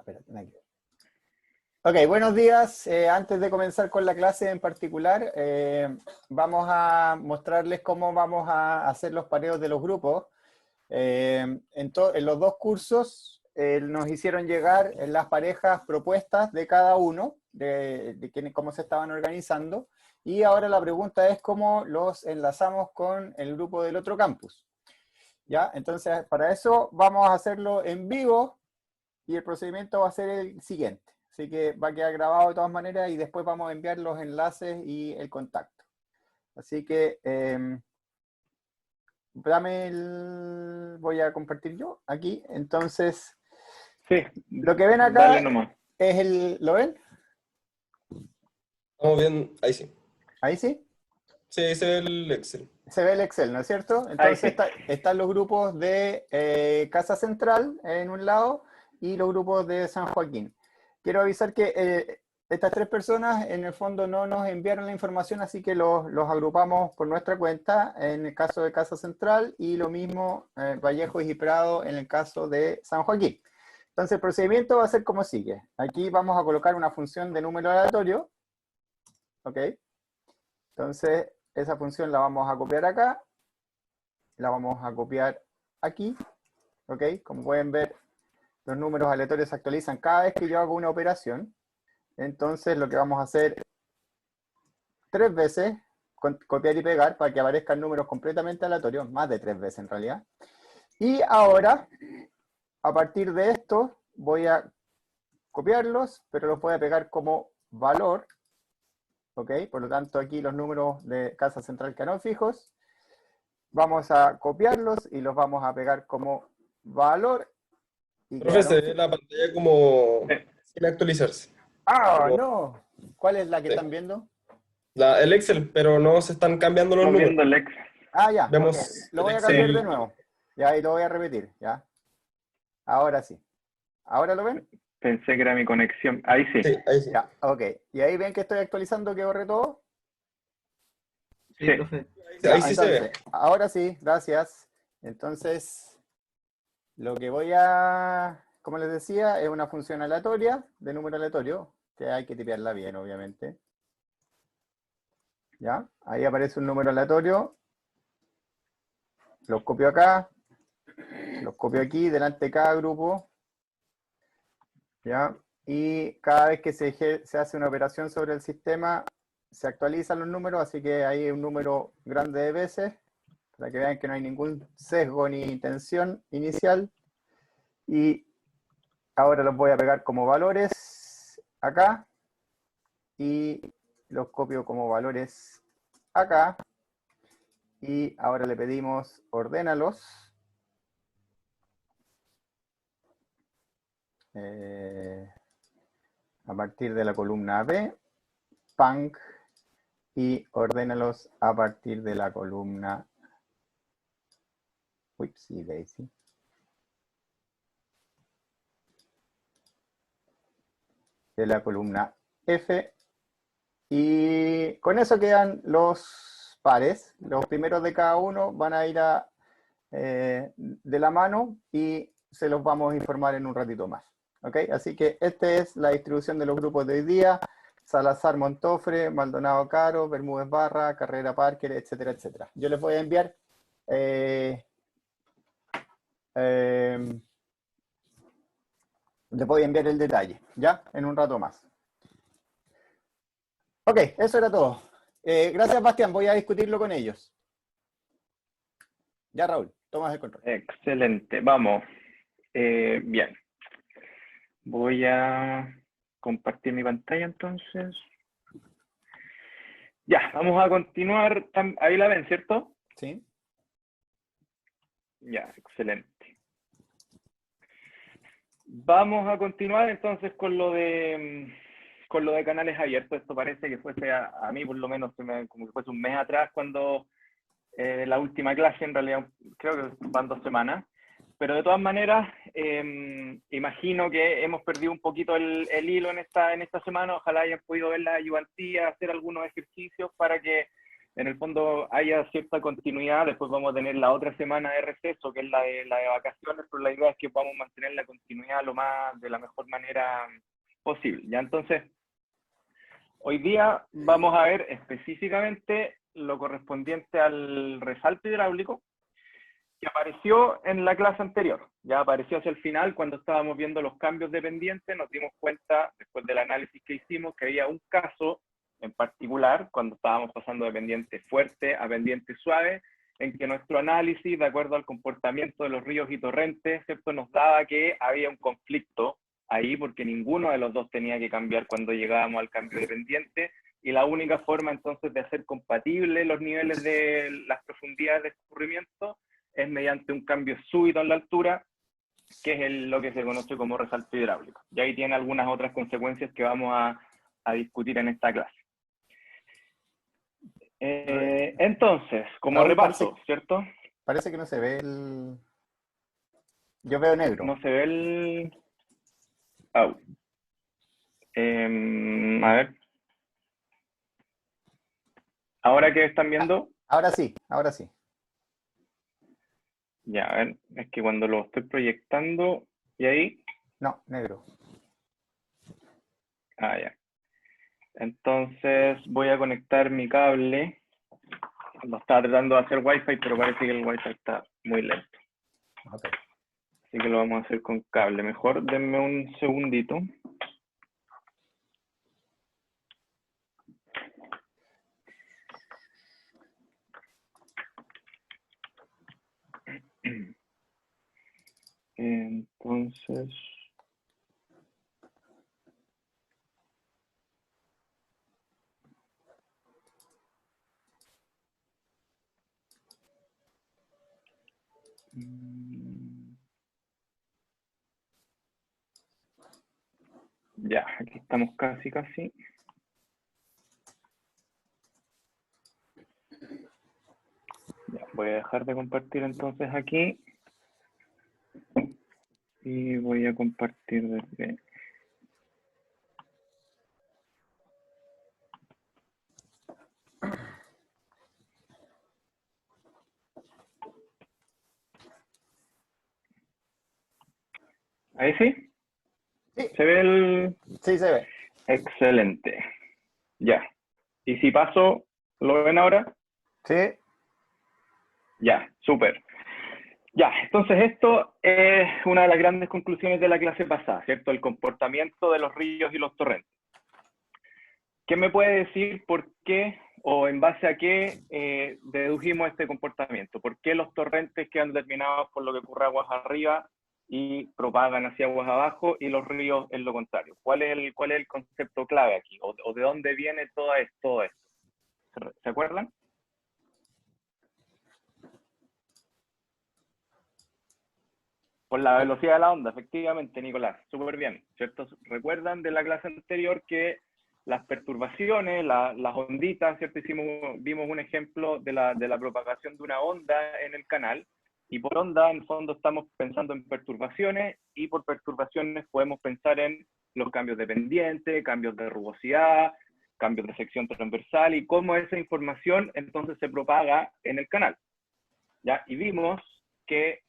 espérate, aquí. Ok, buenos días. Antes de comenzar con la clase en particular, vamos a mostrarles cómo vamos a hacer los pareos de los grupos. En los dos cursos nos hicieron llegar las parejas propuestas de cada uno, de cómo se estaban organizando, y ahora la pregunta es cómo los enlazamos con el grupo del otro campus. ¿Ya? Entonces, para eso vamos a hacerlo en vivo, y el procedimiento va a ser el siguiente. Así que va a quedar grabado de todas maneras y después vamos a enviar los enlaces y el contacto. Así que voy a compartir yo aquí. Entonces, sí, lo que ven acá dale nomás. es ¿lo ven? Estamos bien, ahí sí. ¿Ahí sí? Sí, se ve el Excel. Se ve el Excel, ¿no es cierto? Entonces están los grupos de Casa Central en un lado y los grupos de San Joaquín. Quiero avisar que estas tres personas en el fondo no nos enviaron la información, así que los agrupamos por nuestra cuenta en el caso de Casa Central y lo mismo Vallejo y Prado en el caso de San Joaquín. Entonces el procedimiento va a ser como sigue. Aquí vamos a colocar una función de número aleatorio. ¿Ok? Entonces esa función la vamos a copiar acá. La vamos a copiar aquí. ¿Ok? Como pueden ver, los números aleatorios se actualizan cada vez que yo hago una operación. Entonces lo que vamos a hacer 3 veces, copiar y pegar para que aparezcan números completamente aleatorios, más de 3 veces en realidad. Y ahora, a partir de esto, voy a copiarlos, pero los voy a pegar como valor. ¿Ok? Por lo tanto, aquí los números de Casa Central quedaron fijos. Vamos a copiarlos y los vamos a pegar como valor. Y Profe, se ve fijos. la pantalla como sin actualizarse. ¡Ah, Como- no! ¿Cuál es la que Sí. están viendo? El Excel, pero no se están cambiando los Estamos números. viendo el Excel. Ah, ya. Vemos Ok. Lo el voy a cambiar de Excel. nuevo. Ya, y lo voy a repetir. Ya. Ahora sí. ¿Ahora lo ven? Pensé que era mi conexión. Ahí sí. Sí, ahí sí. Ya, ok. ¿Y ahí ven que estoy actualizando, que borré todo? Sí. Profe. Ya, Ahí sí se entonces, ve. ahora sí, gracias. Entonces, lo que como les decía, es una función aleatoria, de número aleatorio, que hay que tipearla bien, obviamente. ¿Ya? Ahí aparece un número aleatorio. Los copio acá. Los copio aquí, delante de cada grupo. ¿Ya? Y cada vez que se hace una operación sobre el sistema, se actualizan los números, así que hay un número grande de veces, para que vean que no hay ningún sesgo ni tensión inicial. Y ahora los voy a pegar como valores acá, y los copio como valores acá, y ahora le pedimos ordénalos. A partir de la columna B, PANC, y ordénalos a partir de la columna Daisy. De la columna F. Y con eso quedan los pares. Los primeros de cada uno van a ir de la mano y se los vamos a informar en un ratito más. ¿Ok? Así que esta es la distribución de los grupos de hoy día. Salazar Montofre, Maldonado Caro, Bermúdez Barra, Carrera Parker, etcétera, etcétera. Yo les voy a enviar les voy a enviar el detalle, ¿ya? En un rato más. Ok, eso era todo. Gracias, Bastián. Voy a discutirlo con ellos. Ya, Raúl, tomas el control. Excelente. Vamos. Bien. Voy a compartir mi pantalla entonces. Ya, vamos a continuar. Ahí la ven, ¿cierto? Sí. Ya, excelente. Vamos a continuar entonces con lo de canales abiertos. Esto parece que fuese a mí, por lo menos, como que fuese un mes atrás cuando la última clase, en realidad creo que van 2 semanas. Pero de todas maneras, imagino que hemos perdido un poquito el hilo en esta semana. Ojalá hayan podido ver la ayudantía, hacer algunos ejercicios para que en el fondo haya cierta continuidad. Después vamos a tener la otra semana de receso, que es la de vacaciones, pero la idea es que podamos mantener la continuidad de la mejor manera posible. Ya, entonces, hoy día vamos a ver específicamente lo correspondiente al resalto hidráulico, que apareció en la clase anterior. Ya apareció hacia el final, cuando estábamos viendo los cambios de pendiente, nos dimos cuenta, después del análisis que hicimos, que había un caso en particular, cuando estábamos pasando de pendiente fuerte a pendiente suave, en que nuestro análisis, de acuerdo al comportamiento de los ríos y torrentes, ¿cierto?, nos daba que había un conflicto ahí, porque ninguno de los dos tenía que cambiar cuando llegábamos al cambio de pendiente, y la única forma entonces de hacer compatibles los niveles de las profundidades de escurrimiento es mediante un cambio súbito en la altura, que es lo que se conoce como resalto hidráulico. Y ahí tiene algunas otras consecuencias que vamos a discutir en esta clase. Entonces, como Raúl, repaso, ¿cierto? Parece que no se ve el... Yo veo negro. No se ve el... Oh. A ver. ¿Ahora qué están viendo? Ahora sí, ahora sí. Ya, a ver, es que cuando lo estoy proyectando, ¿y ahí? No, negro. Ah, ya. Entonces voy a conectar mi cable. Lo estaba tratando de hacer Wi-Fi, pero parece que el Wi-Fi está muy lento. Okay. Así que lo vamos a hacer con cable. Mejor denme un segundito. Entonces... Ya, aquí estamos casi. Ya, voy a dejar de compartir entonces aquí. Y voy a compartir desde... ¿Ahí sí? Sí. ¿Se ve el...? Sí, se ve. Excelente. Ya. ¿Y si paso, lo ven ahora? Sí. Ya, súper. Ya, entonces esto es una de las grandes conclusiones de la clase pasada, ¿cierto? El comportamiento de los ríos y los torrentes. ¿Qué me puede decir por qué o en base a qué dedujimos este comportamiento? ¿Por qué los torrentes quedan determinados por lo que ocurre aguas arriba y propagan hacia aguas abajo y los ríos es lo contrario? ¿Cuál es el concepto clave aquí? ¿O de dónde viene todo esto? ¿Se acuerdan? Por la velocidad de la onda, efectivamente, Nicolás. Súper bien, ¿cierto? ¿Recuerdan de la clase anterior que las perturbaciones, las onditas, ¿cierto? Vimos un ejemplo de la propagación de una onda en el canal, y por onda, en el fondo, estamos pensando en perturbaciones, y por perturbaciones podemos pensar en los cambios de pendiente, cambios de rugosidad, cambios de sección transversal, y cómo esa información entonces se propaga en el canal. ¿Ya? Y vimos que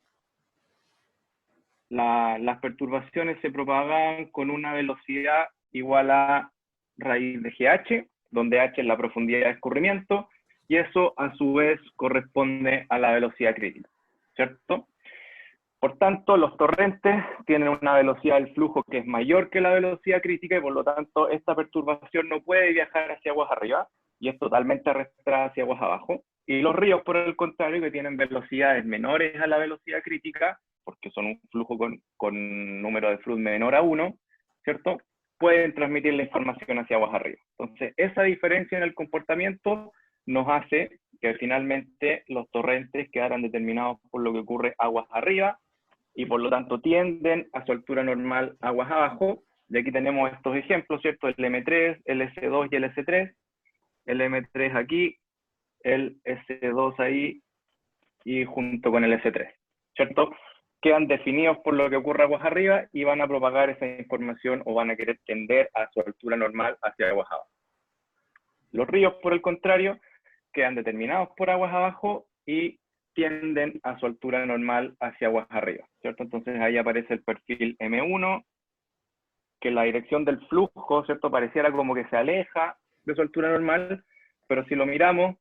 las perturbaciones se propagan con una velocidad igual a raíz de GH, donde H es la profundidad de escurrimiento, y eso a su vez corresponde a la velocidad crítica, ¿cierto? Por tanto, los torrentes tienen una velocidad del flujo que es mayor que la velocidad crítica, y por lo tanto esta perturbación no puede viajar hacia aguas arriba, y es totalmente arrastrada hacia aguas abajo. Y los ríos, por el contrario, que tienen velocidades menores a la velocidad crítica, porque son un flujo con número de flux menor a 1, ¿cierto?, pueden transmitir la información hacia aguas arriba. Entonces, esa diferencia en el comportamiento nos hace que finalmente los torrentes quedaran determinados por lo que ocurre aguas arriba, y por lo tanto tienden a su altura normal aguas abajo. Y aquí tenemos estos ejemplos, ¿cierto? El M3, el S2 y el S3. El M3 aquí, el S2 ahí, y junto con el S3, ¿cierto? Quedan definidos por lo que ocurre aguas arriba y van a propagar esa información, o van a querer tender a su altura normal hacia aguas abajo. Los ríos, por el contrario, quedan determinados por aguas abajo y tienden a su altura normal hacia aguas arriba, ¿cierto? Entonces ahí aparece el perfil M1, que la dirección del flujo, ¿cierto? Pareciera como que se aleja de su altura normal, pero si lo miramos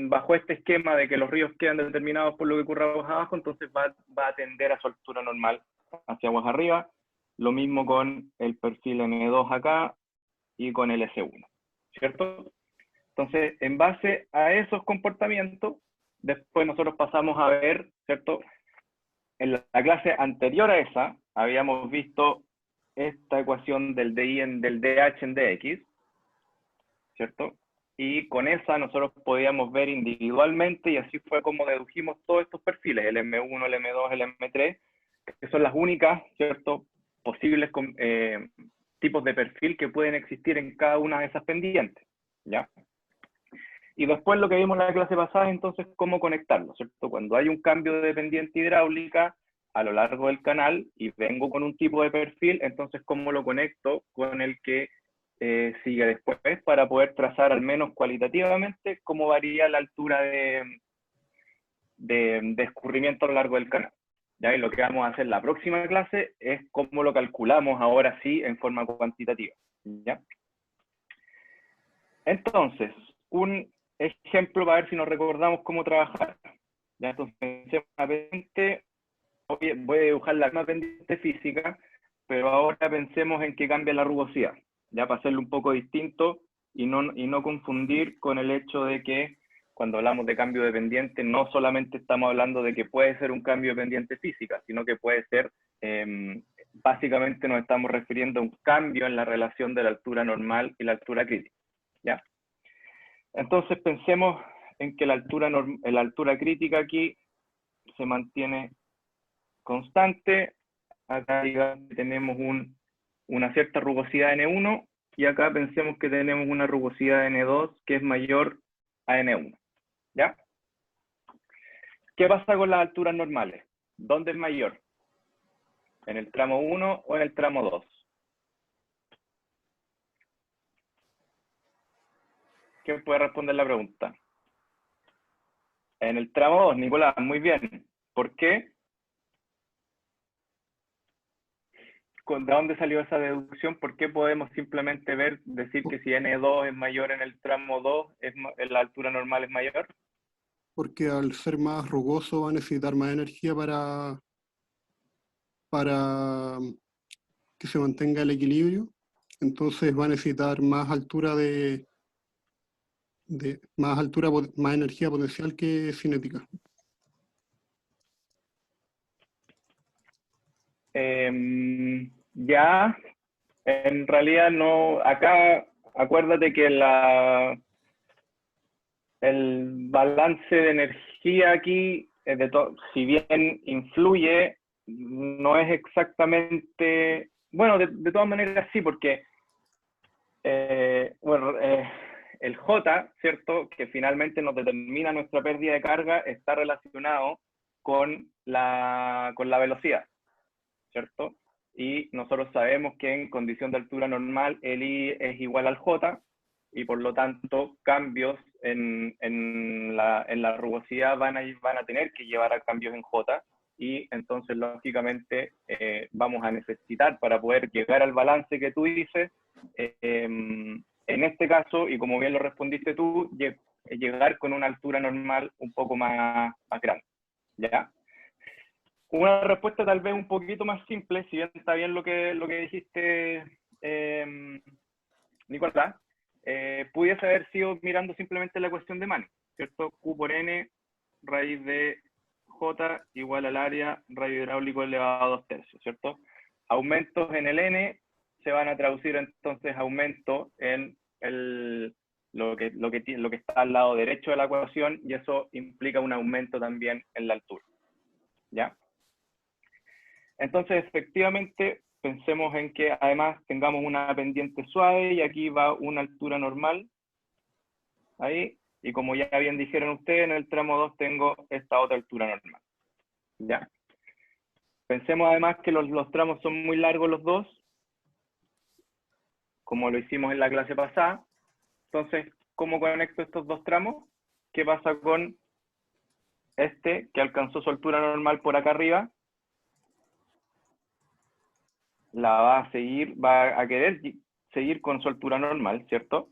bajo este esquema de que los ríos quedan determinados por lo que ocurre aguas abajo, entonces va a tender a su altura normal hacia aguas arriba. Lo mismo con el perfil M2 acá y con el S1, ¿cierto? Entonces, en base a esos comportamientos, después nosotros pasamos a ver, ¿cierto? En la clase anterior a esa, habíamos visto esta ecuación del DH en DX, ¿cierto? Y con esa nosotros podíamos ver individualmente, y así fue como dedujimos todos estos perfiles, el M1, el M2, el M3, que son las únicas, ¿cierto?, posibles tipos de perfil que pueden existir en cada una de esas pendientes, ¿ya? Y después lo que vimos en la clase pasada, entonces, cómo conectarlo, ¿cierto? Cuando hay un cambio de pendiente hidráulica a lo largo del canal y vengo con un tipo de perfil, entonces, ¿cómo lo conecto con el que sigue después para poder trazar al menos cualitativamente cómo varía la altura de escurrimiento a lo largo del canal? ¿Ya? Y lo que vamos a hacer la próxima clase es cómo lo calculamos ahora sí en forma cuantitativa, ¿ya? Entonces, un ejemplo para ver si nos recordamos cómo trabajar. ¿Ya? Entonces, pensemos en una pendiente, voy a dibujar la misma pendiente física, pero ahora pensemos en que cambia la rugosidad, ya para hacerlo un poco distinto y no confundir con el hecho de que cuando hablamos de cambio de pendiente no solamente estamos hablando de que puede ser un cambio de pendiente física, sino que puede ser, básicamente nos estamos refiriendo a un cambio en la relación de la altura normal y la altura crítica, ¿ya? Entonces pensemos en que la altura crítica aquí se mantiene constante. Acá digamos que tenemos una cierta rugosidad N1 y acá pensemos que tenemos una rugosidad N2 que es mayor a N1, ¿ya? ¿Qué pasa con las alturas normales? ¿Dónde es mayor? ¿En el tramo 1 o en el tramo 2? ¿Quién puede responder la pregunta? En el tramo 2, Nicolás, muy bien. ¿Por qué? ¿De dónde salió esa deducción? ¿Por qué podemos simplemente decir que si N2 es mayor en el tramo 2, la altura normal es mayor? Porque al ser más rugoso va a necesitar más energía para que se mantenga el equilibrio. Entonces va a necesitar más altura más energía potencial que cinética. Ya, en realidad no, acá acuérdate que el balance de energía aquí, si bien influye, no es exactamente, bueno, de todas maneras sí, porque el J, ¿cierto?, que finalmente nos determina nuestra pérdida de carga, está relacionado con la velocidad, ¿cierto? Y nosotros sabemos que en condición de altura normal el I es igual al J, y por lo tanto cambios en la rugosidad van a tener que llevar a cambios en J, y entonces lógicamente vamos a necesitar, para poder llegar al balance que tú dices, en este caso, y como bien lo respondiste tú, llegar con una altura normal un poco más grande, ¿ya? Una respuesta tal vez un poquito más simple, si bien está bien lo que dijiste, Nicolás, pudiese haber sido mirando simplemente la cuestión de Manning, ¿cierto? Q por N, raíz de J igual al área, radio hidráulico elevado a 2/3, ¿cierto? Aumentos en el N se van a traducir entonces aumento en lo que está al lado derecho de la ecuación, y eso implica un aumento también en la altura, ¿ya? Entonces, efectivamente, pensemos en que además tengamos una pendiente suave y aquí va una altura normal. Ahí, y como ya bien dijeron ustedes, en el tramo 2 tengo esta otra altura normal. ¿Ya? Pensemos además que los tramos son muy largos los dos, como lo hicimos en la clase pasada. Entonces, ¿cómo conecto estos dos tramos? ¿qué pasa con este que alcanzó su altura normal por acá arriba? La va a seguir, va a querer seguir con su altura normal, ¿cierto?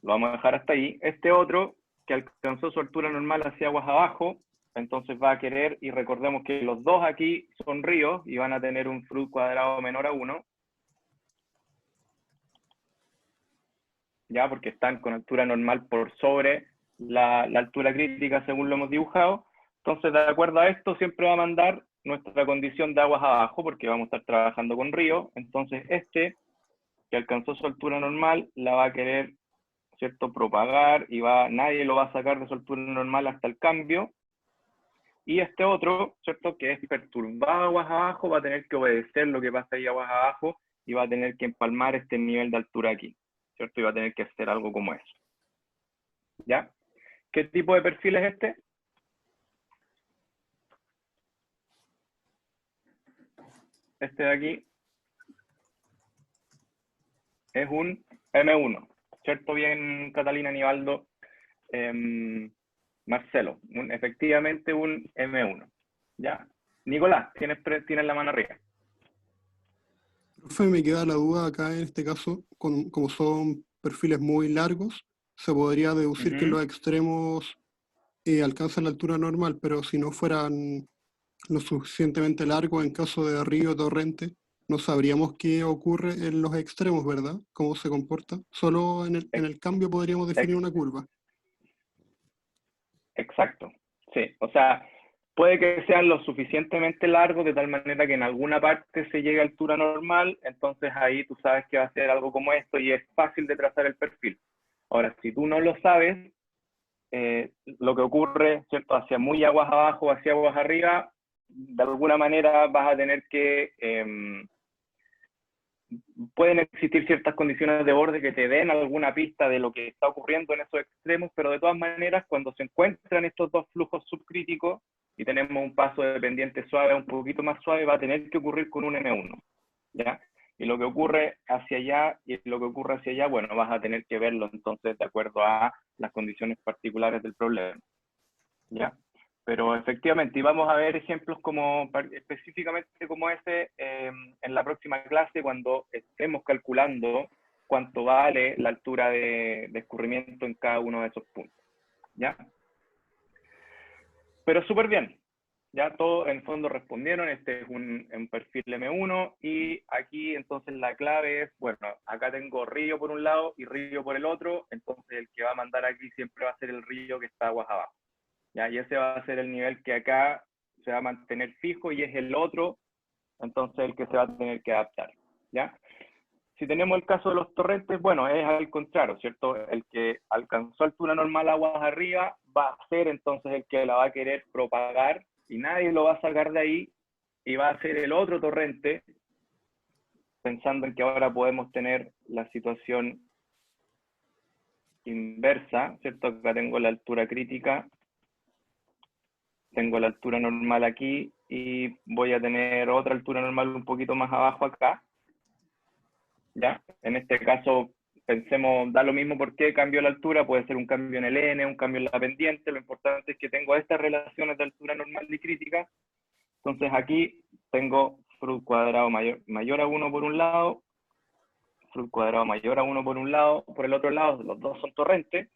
Lo vamos a dejar hasta ahí. Este otro que alcanzó su altura normal hacia aguas abajo, entonces va a querer, y recordemos que los dos aquí son ríos y van a tener un flujo cuadrado menor a 1. Ya, porque están con altura normal por sobre la altura crítica según lo hemos dibujado. Entonces, de acuerdo a esto, siempre va a mandar nuestra condición de aguas abajo, porque vamos a estar trabajando con río. Entonces, este, que alcanzó su altura normal, la va a querer, ¿cierto?, propagar, y nadie lo va a sacar de su altura normal hasta el cambio. Y este otro, ¿cierto?, que es perturbado aguas abajo, va a tener que obedecer lo que pasa ahí aguas abajo, y va a tener que empalmar este nivel de altura aquí, ¿cierto? Y va a tener que hacer algo como eso. ¿Ya? ¿Qué tipo de perfil es este? Este de aquí es un M1, ¿cierto? Bien, Catalina, Nivaldo, Marcelo, efectivamente un M1. ¿Ya? Nicolás, tienes la mano arriba. Profe, me queda la duda acá en este caso, como son perfiles muy largos, se podría deducir que los extremos alcanzan la altura normal, pero si no fueran lo suficientemente largos en caso de río o torrente, no sabríamos qué ocurre en los extremos, ¿verdad? ¿Cómo se comporta? Solo en el cambio podríamos definir una curva. Exacto, sí. O sea, puede que sean lo suficientemente largos de tal manera que en alguna parte se llegue a altura normal, entonces ahí tú sabes que va a ser algo como esto y es fácil de trazar el perfil. Ahora, si tú no lo sabes, lo que ocurre, ¿cierto?, hacia muy aguas abajo, hacia aguas arriba, de alguna manera vas a tener que... pueden existir ciertas condiciones de borde que te den alguna pista de lo que está ocurriendo en esos extremos, pero de todas maneras, cuando se encuentran estos dos flujos subcríticos y tenemos un paso de pendiente suave, un poquito más suave, va a tener que ocurrir con un M1, ¿ya? Y lo que ocurre hacia allá y lo que ocurre hacia allá, bueno, vas a tener que verlo entonces de acuerdo a las condiciones particulares del problema, ¿ya? Pero efectivamente, y vamos a ver ejemplos específicamente como ese en la próxima clase cuando estemos calculando cuánto vale la altura de escurrimiento en cada uno de esos puntos, ¿ya? Pero súper bien, ya todos en el fondo respondieron. Este es un perfil M1 y aquí entonces la clave es, bueno, acá tengo río por un lado y río por el otro, entonces el que va a mandar aquí siempre va a ser el río que está aguas abajo. ¿Ya? Y ese va a ser el nivel que acá se va a mantener fijo y es el otro, entonces el que se va a tener que adaptar, ¿ya? Si tenemos el caso de los torrentes, bueno, es al contrario, ¿cierto? El que alcanzó altura normal aguas arriba va a ser entonces el que la va a querer propagar y nadie lo va a sacar de ahí y va a ser el otro torrente, pensando en que ahora podemos tener la situación inversa, ¿cierto? Acá tengo la altura crítica, tengo la altura normal aquí y voy a tener otra altura normal un poquito más abajo acá, ¿ya? En este caso, pensemos, da lo mismo porque cambió la altura, puede ser un cambio en el N, un cambio en la pendiente, lo importante es que tengo estas relaciones de altura normal y crítica, entonces aquí tengo fruit cuadrado mayor a 1 por un lado, fruit cuadrado mayor a 1 por un lado, por el otro lado los dos son torrentes,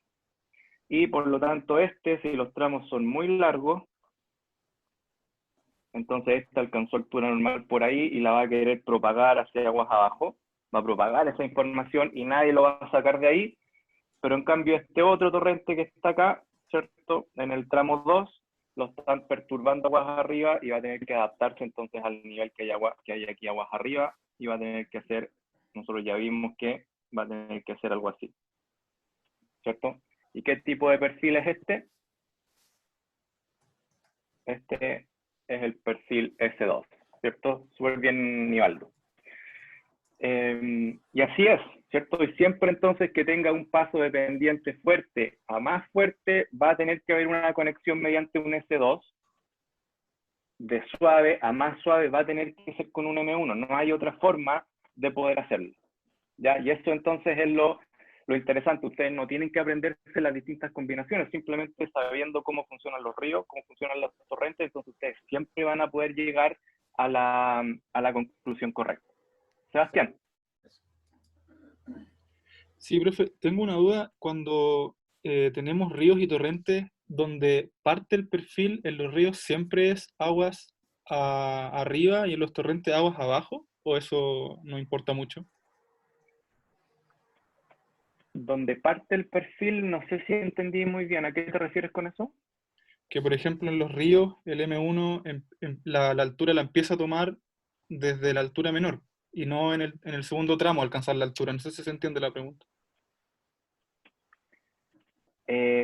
y por lo tanto si los tramos son muy largos, entonces este alcanzó altura normal por ahí y la va a querer propagar hacia aguas abajo, va a propagar esa información y nadie lo va a sacar de ahí, pero en cambio este otro torrente que está acá, ¿cierto? En el tramo 2, lo están perturbando aguas arriba y va a tener que adaptarse entonces al nivel que hay aquí aguas arriba y va a tener que hacer, nosotros ya vimos que va a tener que hacer algo así, ¿cierto? ¿Y qué tipo de perfil es este? Este es el perfil S2, ¿cierto? Súper bien, Nivaldo. Y así es, ¿cierto? Y siempre entonces que tenga un paso de pendiente fuerte a más fuerte, va a tener que haber una conexión mediante un S2. De suave a más suave va a tener que ser con un M1, no hay otra forma de poder hacerlo, ¿ya? Y esto entonces es lo interesante, ustedes no tienen que aprenderse las distintas combinaciones, simplemente sabiendo cómo funcionan los ríos, cómo funcionan las torrentes, entonces ustedes siempre van a poder llegar a la conclusión correcta. Sebastián. Sí, profe, tengo una duda. Cuando tenemos ríos y torrentes donde parte el perfil en los ríos siempre es aguas arriba y en los torrentes aguas abajo, ¿o eso no importa mucho? Donde parte el perfil, no sé si entendí muy bien, ¿a qué te refieres con eso? Que por ejemplo en los ríos el M1 la altura la empieza a tomar desde la altura menor y no en el segundo tramo alcanzar la altura. No sé si se entiende la pregunta.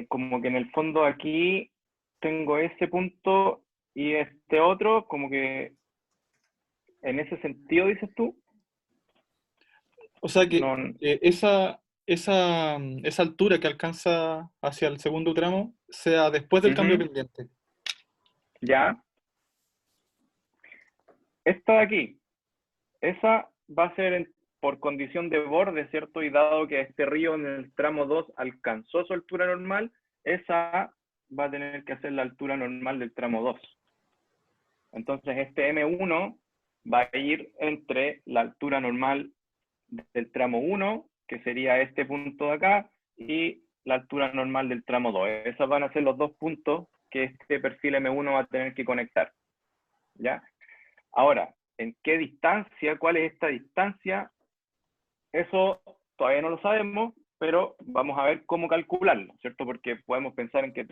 Como que en el fondo aquí tengo ese punto y este otro, como que en ese sentido dices tú. O sea que No, esa altura que alcanza hacia el segundo tramo sea después del cambio pendiente. ya. Esta de aquí, esa va a ser por condición de borde, ¿cierto? Y dado que este río en el tramo 2 alcanzó su altura normal, esa va a tener que hacer la altura normal del tramo 2. Entonces este M1 va a ir entre la altura normal del tramo 1, que sería este punto de acá, y la altura normal del tramo 2. Esos van a ser los dos puntos que este perfil M1 va a tener que conectar. ¿Ya? Ahora, ¿en qué distancia? ¿Cuál es esta distancia? Eso todavía no lo sabemos, pero vamos a ver cómo calcularlo, ¿cierto? Porque podemos pensar en que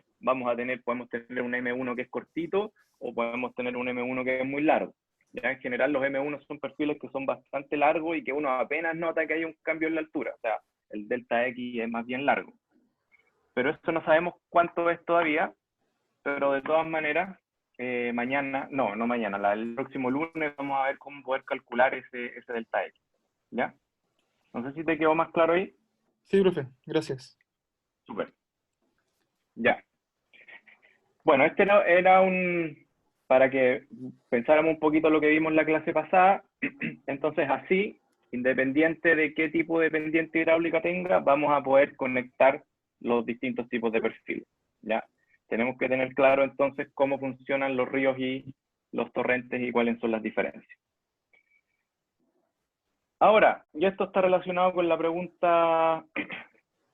podemos tener un M1 que es cortito o podemos tener un M1 que es muy largo. Ya en general los M1 son perfiles que son bastante largos y que uno apenas nota que hay un cambio en la altura. O sea, el delta X es más bien largo. Pero esto no sabemos cuánto es todavía, pero de todas maneras, mañana, no mañana, el próximo lunes vamos a ver cómo poder calcular ese delta X. ¿Ya? No sé si te quedó más claro ahí. Sí, profe, gracias. Súper. Ya. Bueno, este era para que pensáramos un poquito lo que vimos en la clase pasada. Entonces, así, independiente de qué tipo de pendiente hidráulica tenga, vamos a poder conectar los distintos tipos de perfiles. ¿Ya? Tenemos que tener claro entonces cómo funcionan los ríos y los torrentes y cuáles son las diferencias. Ahora, y esto está relacionado con la pregunta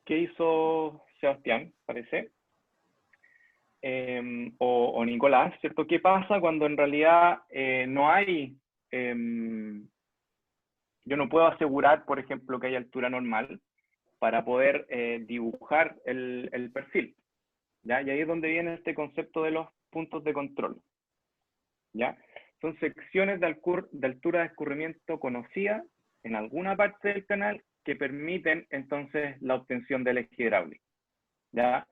que hizo Sebastián, parece, o Nicolás, ¿cierto? ¿Qué pasa cuando en realidad no hay, yo no puedo asegurar, por ejemplo, que hay altura normal para poder dibujar el perfil? ¿Ya? Y ahí es donde viene este concepto de los puntos de control. ¿Ya? Son secciones de altura de escurrimiento conocida en alguna parte del canal que permiten entonces la obtención del eje hidráulico. ¿Ya?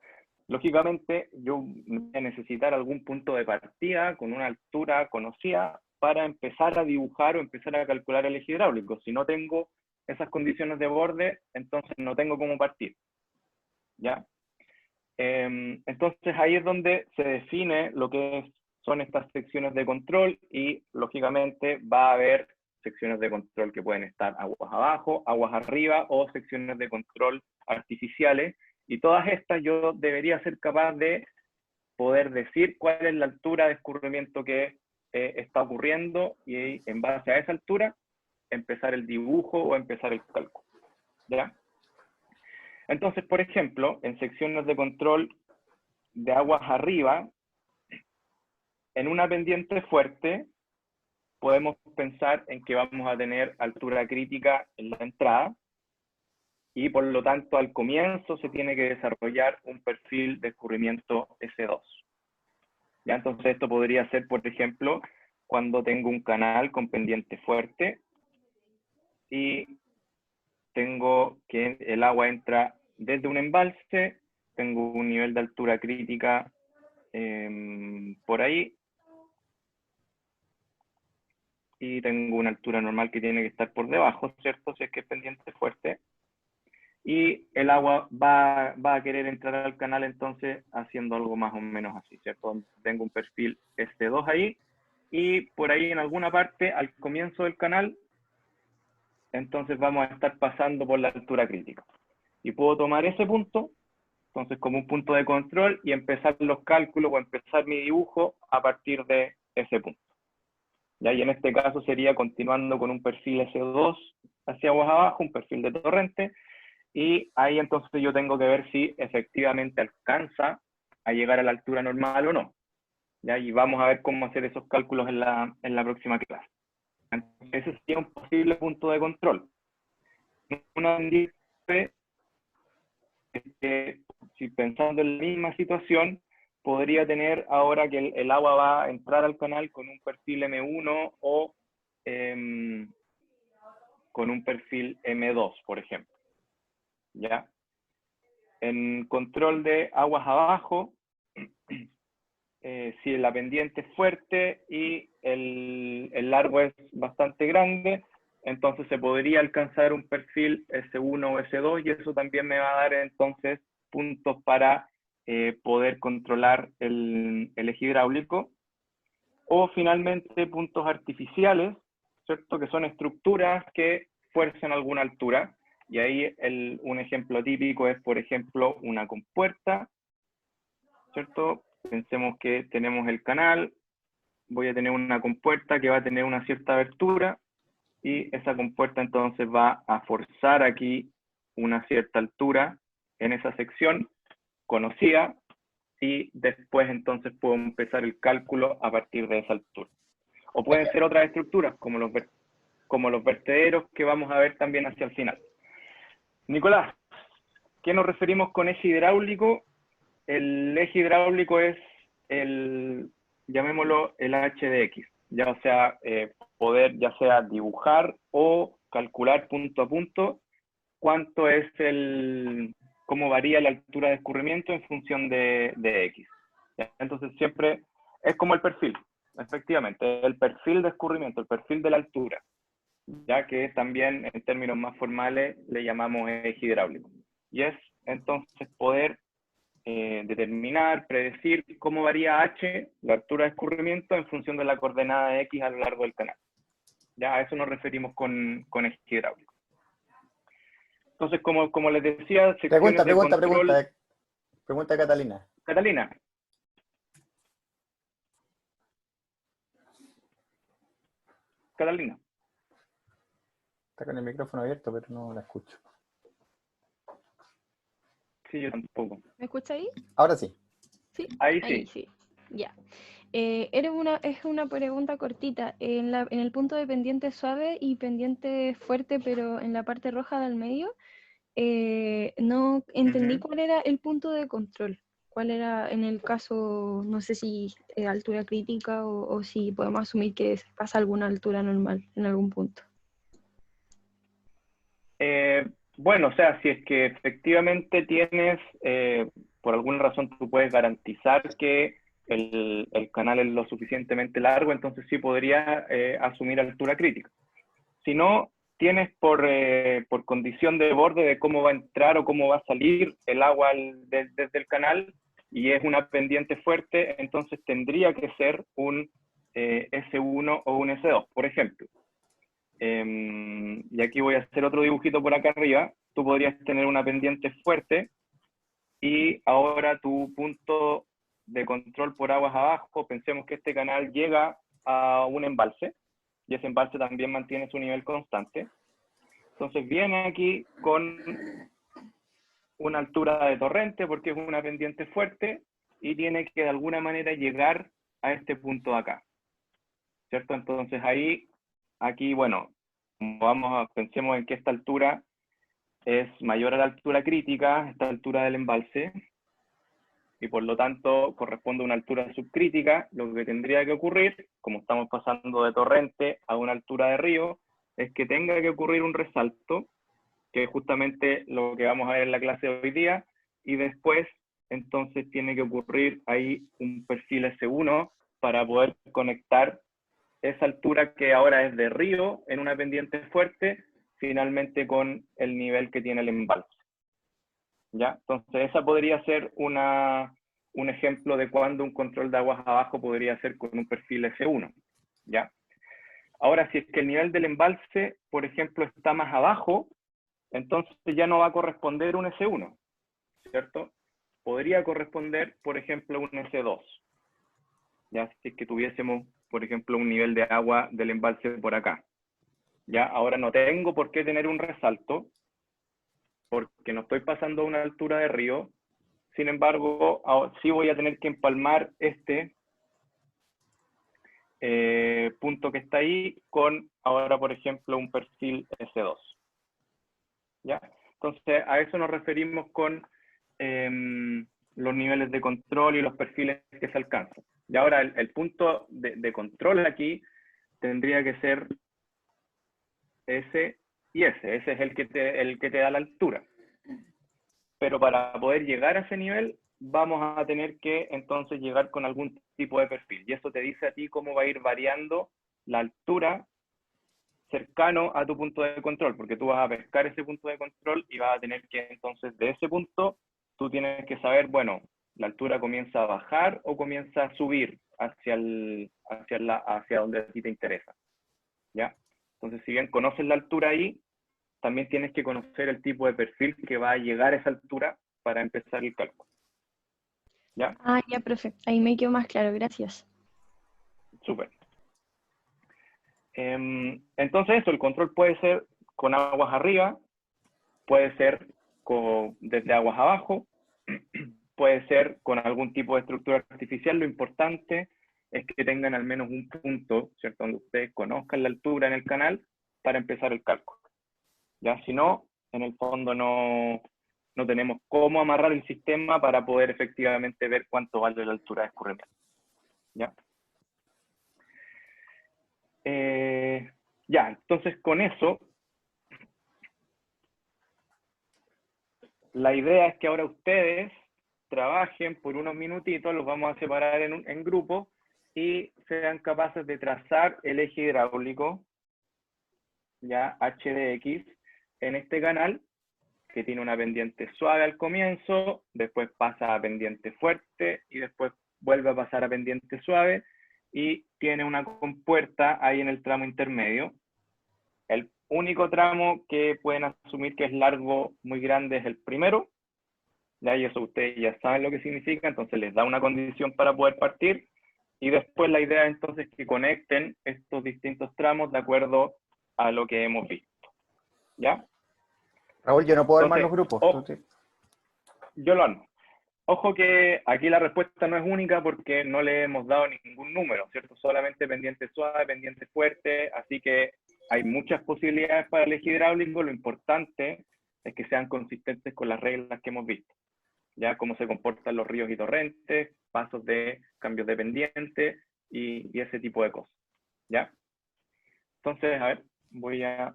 Lógicamente, yo voy a necesitar algún punto de partida con una altura conocida para empezar a dibujar o empezar a calcular el eje hidráulico. Si no tengo esas condiciones de borde, entonces no tengo cómo partir. ¿Ya? Entonces ahí es donde se define lo que son estas secciones de control y lógicamente va a haber secciones de control que pueden estar aguas abajo, aguas arriba o secciones de control artificiales, y todas estas yo debería ser capaz de poder decir cuál es la altura de escurrimiento que está ocurriendo y en base a esa altura empezar el dibujo o empezar el cálculo. ¿Ya? Entonces, por ejemplo, en secciones de control de aguas arriba, en una pendiente fuerte, podemos pensar en que vamos a tener altura crítica en la entrada y por lo tanto al comienzo se tiene que desarrollar un perfil de escurrimiento S2. ¿Ya? Entonces esto podría ser, por ejemplo, cuando tengo un canal con pendiente fuerte y tengo que el agua entra desde un embalse, tengo un nivel de altura crítica por ahí, y tengo una altura normal que tiene que estar por debajo, ¿cierto? Si es que es pendiente fuerte. Y el agua va a querer entrar al canal entonces haciendo algo más o menos así, ¿cierto? Tengo un perfil S2 ahí, y por ahí en alguna parte al comienzo del canal, entonces vamos a estar pasando por la altura crítica. Y puedo tomar ese punto, entonces como un punto de control, y empezar los cálculos o empezar mi dibujo a partir de ese punto. ¿Ya? Y en este caso sería continuando con un perfil S2 hacia aguas abajo, un perfil de torrente, y ahí entonces yo tengo que ver si efectivamente alcanza a llegar a la altura normal o no. ¿Ya? Y vamos a ver cómo hacer esos cálculos en la próxima clase. Entonces, ese sería un posible punto de control. Una si pensando en la misma situación, podría tener ahora que el agua va a entrar al canal con un perfil M1 o con un perfil M2, por ejemplo. ¿Ya? En control de aguas abajo, si la pendiente es fuerte y el largo es bastante grande, entonces se podría alcanzar un perfil S1 o S2 y eso también me va a dar entonces puntos para poder controlar el eje hidráulico. O finalmente puntos artificiales, ¿cierto? Que son estructuras que fuerzan alguna altura. Y ahí un ejemplo típico es, por ejemplo, una compuerta, ¿cierto? Pensemos que tenemos el canal, voy a tener una compuerta que va a tener una cierta abertura, y esa compuerta entonces va a forzar aquí una cierta altura en esa sección conocida, y después entonces puedo empezar el cálculo a partir de esa altura. O pueden ser otras estructuras, como los vertederos que vamos a ver también hacia el final. Nicolás, ¿qué nos referimos con eje hidráulico? El eje hidráulico es llamémoslo el h de x, ya sea poder ya sea dibujar o calcular punto a punto cuánto es cómo varía la altura de escurrimiento en función de x. ¿Ya? Entonces siempre es como el perfil, efectivamente, el perfil de escurrimiento, el perfil de la altura, ya que también en términos más formales le llamamos eje hidráulico. Y es entonces poder determinar, predecir cómo varía h, la altura de escurrimiento, en función de la coordenada de x a lo largo del canal. Ya a eso nos referimos con eje hidráulico. Entonces, como les decía, pregunta Catalina. Catalina. Catalina. Está con el micrófono abierto, pero no la escucho. Sí, yo tampoco. ¿Me escucha ahí? Ahora sí. Sí. Ahí sí. sí. Ya. Es una pregunta cortita. En el punto de pendiente suave y pendiente fuerte, pero en la parte roja del medio, no entendí cuál era el punto de control. ¿Cuál era en el caso, no sé si altura crítica o si podemos asumir que pasa alguna altura normal en algún punto? Bueno, o sea, si es que efectivamente tienes, por alguna razón tú puedes garantizar que el canal es lo suficientemente largo, entonces sí podría asumir altura crítica. Si no, tienes por condición de borde de cómo va a entrar o cómo va a salir el agua desde el canal, y es una pendiente fuerte, entonces tendría que ser un S1 o un S2, por ejemplo. Y aquí voy a hacer otro dibujito por acá arriba. Tú podrías tener una pendiente fuerte y ahora tu punto de control por aguas abajo, pensemos que este canal llega a un embalse y ese embalse también mantiene su nivel constante. Entonces viene aquí con una altura de torrente porque es una pendiente fuerte y tiene que de alguna manera llegar a este punto de acá, ¿cierto? Entonces ahí, aquí, bueno, pensemos en que esta altura es mayor a la altura crítica, esta altura del embalse, y por lo tanto corresponde a una altura subcrítica. Lo que tendría que ocurrir, como estamos pasando de torrente a una altura de río, es que tenga que ocurrir un resalto, que es justamente lo que vamos a ver en la clase de hoy día, y después entonces tiene que ocurrir ahí un perfil S1 para poder conectar esa altura que ahora es de río en una pendiente fuerte, finalmente con el nivel que tiene el embalse. ¿Ya? Entonces esa podría ser un ejemplo de cuando un control de aguas abajo podría ser con un perfil S1. ¿Ya? Ahora, si es que el nivel del embalse, por ejemplo, está más abajo, entonces ya no va a corresponder un S1, ¿cierto? Podría corresponder, por ejemplo, un S2. Ya, si es que tuviésemos, por ejemplo, un nivel de agua del embalse por acá. Ya, ahora no tengo por qué tener un resalto, porque no estoy pasando a una altura de río. Sin embargo, sí voy a tener que empalmar este punto que está ahí con ahora, por ejemplo, un perfil S2. ¿Ya? Entonces, a eso nos referimos con los niveles de control y los perfiles que se alcanzan. Y ahora el punto de control aquí tendría que ser ese y ese. Ese es el que te da la altura. Pero para poder llegar a ese nivel, vamos a tener que entonces llegar con algún tipo de perfil. Y eso te dice a ti cómo va a ir variando la altura cercano a tu punto de control, porque tú vas a pescar ese punto de control y vas a tener que entonces de ese punto, tú tienes que saber, bueno, la altura comienza a bajar o comienza a subir hacia donde a ti te interesa. ¿Ya? Entonces, si bien conoces la altura ahí, también tienes que conocer el tipo de perfil que va a llegar a esa altura para empezar el cálculo. ¿Ya? Ah, ya, profe. Ahí me quedó más claro, gracias. Súper. Entonces eso, el control puede ser con aguas arriba, puede ser desde aguas abajo, puede ser con algún tipo de estructura artificial. Lo importante es que tengan al menos un punto, ¿cierto?, donde ustedes conozcan la altura en el canal para empezar el cálculo. ¿Ya? Si no, en el fondo no tenemos cómo amarrar el sistema para poder efectivamente ver cuánto vale la altura de escurrimiento. ¿Ya? Ya, entonces con eso, la idea es que ahora ustedes trabajen por unos minutitos, los vamos a separar en grupos y sean capaces de trazar el eje hidráulico, ya HDX, en este canal, que tiene una pendiente suave al comienzo, después pasa a pendiente fuerte y después vuelve a pasar a pendiente suave y tiene una compuerta ahí en el tramo intermedio. El único tramo que pueden asumir que es largo, muy grande, es el primero. Ya, y eso ustedes ya saben lo que significa, entonces les da una condición para poder partir. Y después la idea entonces es que conecten estos distintos tramos de acuerdo a lo que hemos visto. ¿Ya? Raúl, yo no puedo armar Entonces, los grupos. yo lo armo. Ojo que aquí la respuesta no es única porque no le hemos dado ningún número, ¿cierto? Solamente pendiente suave, pendiente fuerte, así que hay muchas posibilidades para el eje hidráulico. Lo importante es que sean consistentes con las reglas que hemos visto. Ya cómo se comportan los ríos y torrentes, pasos de cambios de pendiente y ese tipo de cosas. ¿Ya? Entonces, a ver, voy a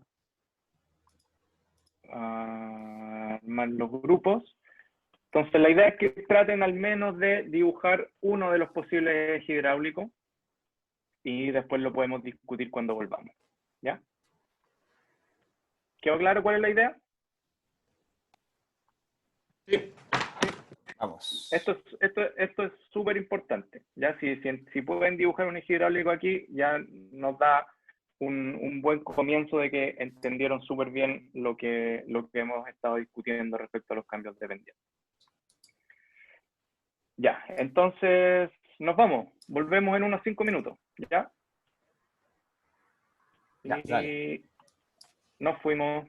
armar los grupos. Entonces, la idea es que traten al menos de dibujar uno de los posibles ejes hidráulicos y después lo podemos discutir cuando volvamos. ¿Ya? ¿Quedó claro cuál es la idea? Sí. Vamos. Esto es súper importante. ¿Ya? Si pueden dibujar un eje hidráulico aquí, ya nos da un buen comienzo de que entendieron súper bien lo que hemos estado discutiendo respecto a los cambios de pendiente. Ya, entonces nos vamos. Volvemos en unos 5 minutos. ¿Ya? Ya, y dale. nos fuimos.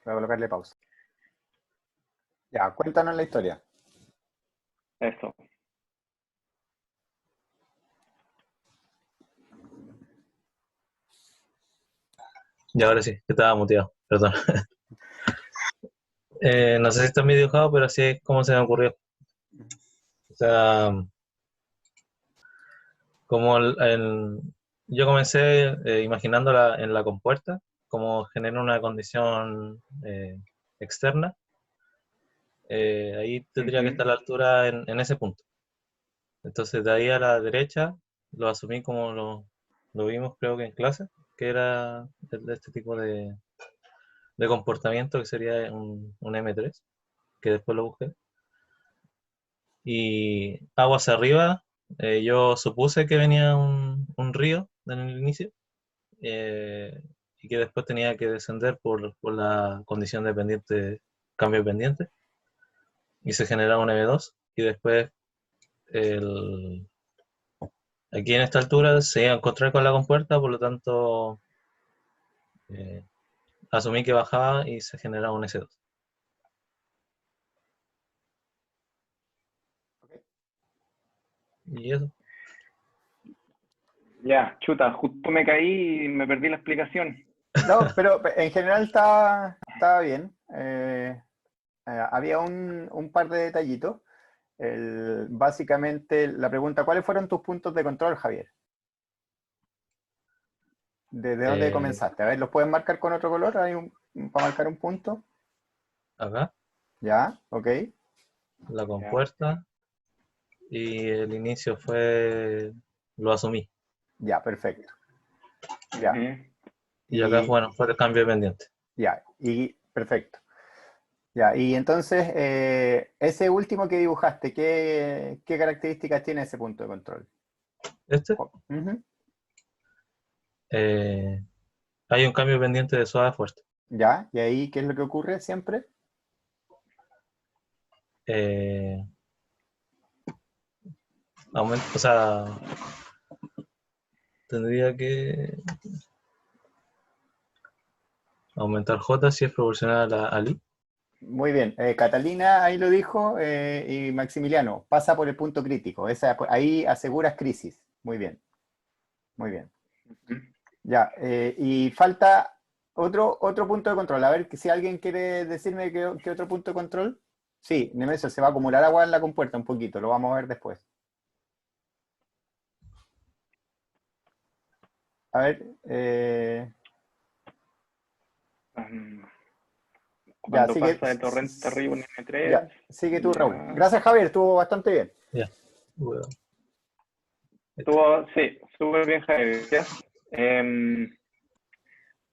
Voy a colocarle pausa. Ya, cuéntanos la historia. Eso. Y ahora sí, que estaba muteado, perdón. No sé si está bien dibujado, pero así es como se me ocurrió. O sea, como yo comencé imaginándola en la compuerta, como genera una condición externa, ahí tendría que estar la altura en ese punto. Entonces de ahí a la derecha lo asumí como lo vimos creo que en clase, que era este tipo de comportamiento que sería un M3, que después lo busqué. y aguas arriba, yo supuse que venía un río en el inicio, y que después tenía que descender por la condición de pendiente, cambio de pendiente, y se generaba un EV2, y después aquí en esta altura se iba a encontrar con la compuerta, por lo tanto eh, asumí que bajaba y se generaba un S2. Y eso. Ya, chuta, justo me caí y me perdí la explicación. No, pero en general estaba bien. Había un par de detallitos. Básicamente, la pregunta, ¿cuáles fueron tus puntos de control, Javier? ¿Desde dónde comenzaste? A ver, ¿los pueden marcar con otro color? Para marcar un punto. Acá, Ya, ok. la compuerta, y el inicio lo asumí. Ya, perfecto. Ya. Y acá, bueno, fue el cambio de pendiente. Ya, y perfecto. Ya, y entonces, ese último que dibujaste, ¿qué características tiene ese punto de control? Este, Ujú. hay un cambio de pendiente de suave a fuerte. Ya, y ahí, ¿qué es lo que ocurre siempre? O sea, tendría que aumentar J si es proporcional al I. Muy bien, Catalina ahí lo dijo, y Maximiliano, pasa por el punto crítico, ahí aseguras crisis. Muy bien, muy bien. Ya, y falta otro punto de control. A ver, si alguien quiere decirme qué otro punto de control. Sí, Nemesio, se va a acumular agua en la compuerta un poquito, lo vamos a ver después. A ver, Cuando sigue, pasa de torrente arriba un M3. ya, sigue tú, Raúl. Gracias, Javier, estuvo bastante bien. Ya. Bueno. Estuvo, sí, súper bien, Javier.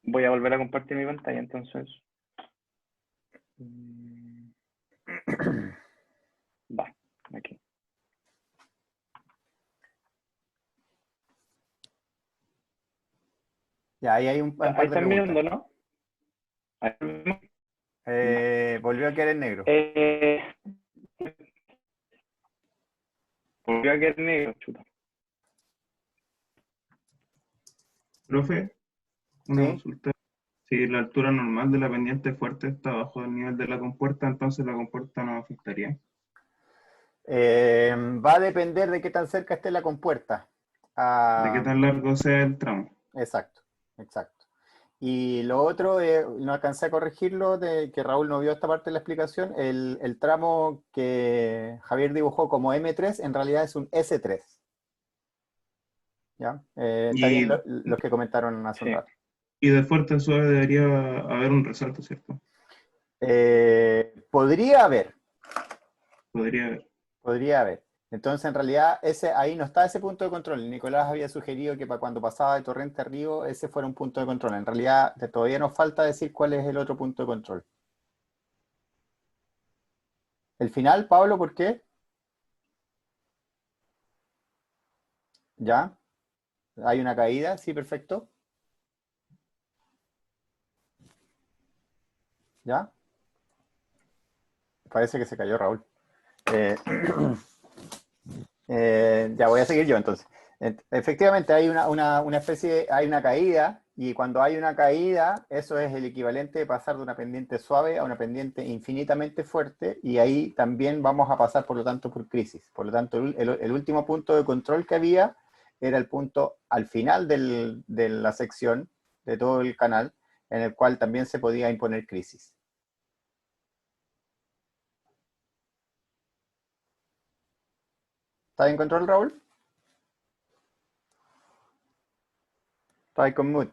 Voy a volver a compartir mi pantalla, entonces. Va, aquí. Ya, ahí hay un par de Ahí están preguntas. viendo, ¿no? Volvió a quedar en negro. Volvió a quedar negro, chuta. Profe, una ¿Sí? consulta. Si la altura normal de la pendiente fuerte está bajo el nivel de la compuerta, entonces la compuerta no afectaría. Va a depender de qué tan cerca esté la compuerta. ¿De qué tan largo sea el tramo? Exacto, exacto. Y lo otro, no alcancé a corregirlo, de que Raúl no vio esta parte de la explicación, el tramo que Javier dibujó como M3 en realidad es un S3. ¿Ya? Está bien los que comentaron hace un rato. Y de fuerte a suave debería haber un resalto, ¿cierto? Podría haber. Podría haber. Podría haber. Entonces, en realidad, ahí no está ese punto de control. Nicolás había sugerido que para cuando pasaba de torrente a río, ese fuera un punto de control. En realidad, todavía nos falta decir cuál es el otro punto de control. ¿El final, Pablo, por qué? ¿Ya? ¿Hay una caída? Sí, perfecto. ¿Ya? Parece que se cayó Raúl. Ya voy a seguir yo entonces. Efectivamente hay una especie, hay una caída, y cuando hay una caída, eso es el equivalente de pasar de una pendiente suave a una pendiente infinitamente fuerte, y ahí también vamos a pasar, por lo tanto, por crisis. Por lo tanto, el último punto de control que había era el punto al final de la sección, de todo el canal, en el cual también se podía imponer crisis. ¿Está en control, Raúl? ¿Está ahí con mood?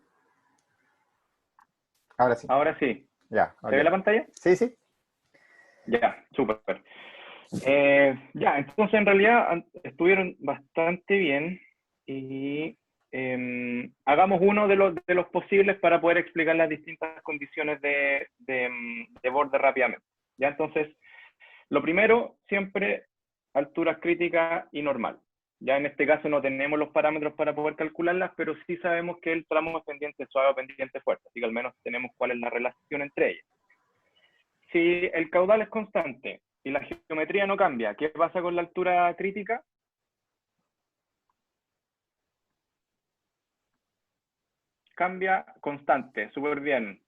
Ahora sí. Ahora sí. Ya, ¿Se okay. ve la pantalla? Sí, sí. Ya, súper. Ya, entonces en realidad estuvieron bastante bien, y hagamos uno de los posibles para poder explicar las distintas condiciones de borde rápidamente. Ya, entonces, lo primero, siempre alturas críticas y normal. Ya en este caso no tenemos los parámetros para poder calcularlas, pero sí sabemos que el tramo es pendiente suave o pendiente fuerte, así que al menos tenemos cuál es la relación entre ellas. Si el caudal es constante y la geometría no cambia, ¿qué pasa con la altura crítica? Cambia constante, súper bien,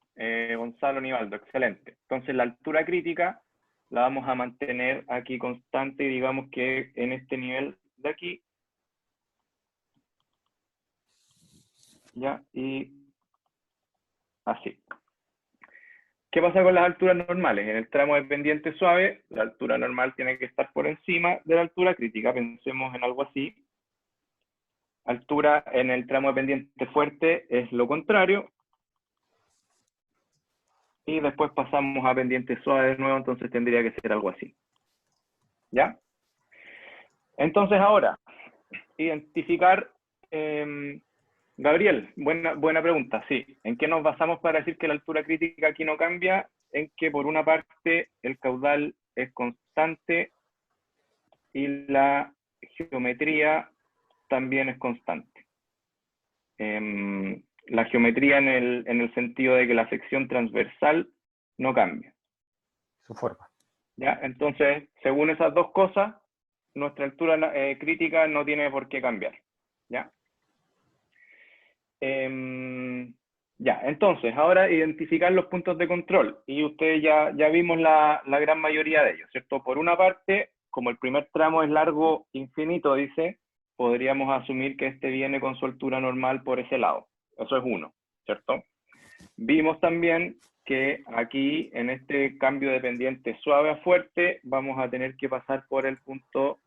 Gonzalo Nivaldo, excelente. Entonces la altura crítica la vamos a mantener aquí constante y digamos que en este nivel de aquí, ya, y así. ¿Qué pasa con las alturas normales? En el tramo de pendiente suave, la altura normal tiene que estar por encima de la altura crítica, pensemos en algo así. Altura en el tramo de pendiente fuerte es lo contrario. Y después pasamos a pendiente suave de nuevo, entonces tendría que ser algo así. ¿Ya? Entonces ahora, identificar, Gabriel, buena pregunta, sí. ¿En qué nos basamos para decir que la altura crítica aquí no cambia? En que por una parte el caudal es constante y la geometría también es constante. La geometría en el sentido de que la sección transversal no cambia. Su forma. ¿Ya? Entonces, según esas dos cosas, nuestra altura crítica no tiene por qué cambiar. ¿Ya? Ya, entonces, ahora identificar los puntos de control. Y ustedes ya vimos la gran mayoría de ellos, ¿cierto? Por una parte, como el primer tramo es largo infinito, dice, podríamos asumir que este viene con su altura normal por ese lado. Eso es uno, ¿cierto? Vimos también que aquí, en este cambio de pendiente suave a fuerte, vamos a tener que pasar por el punto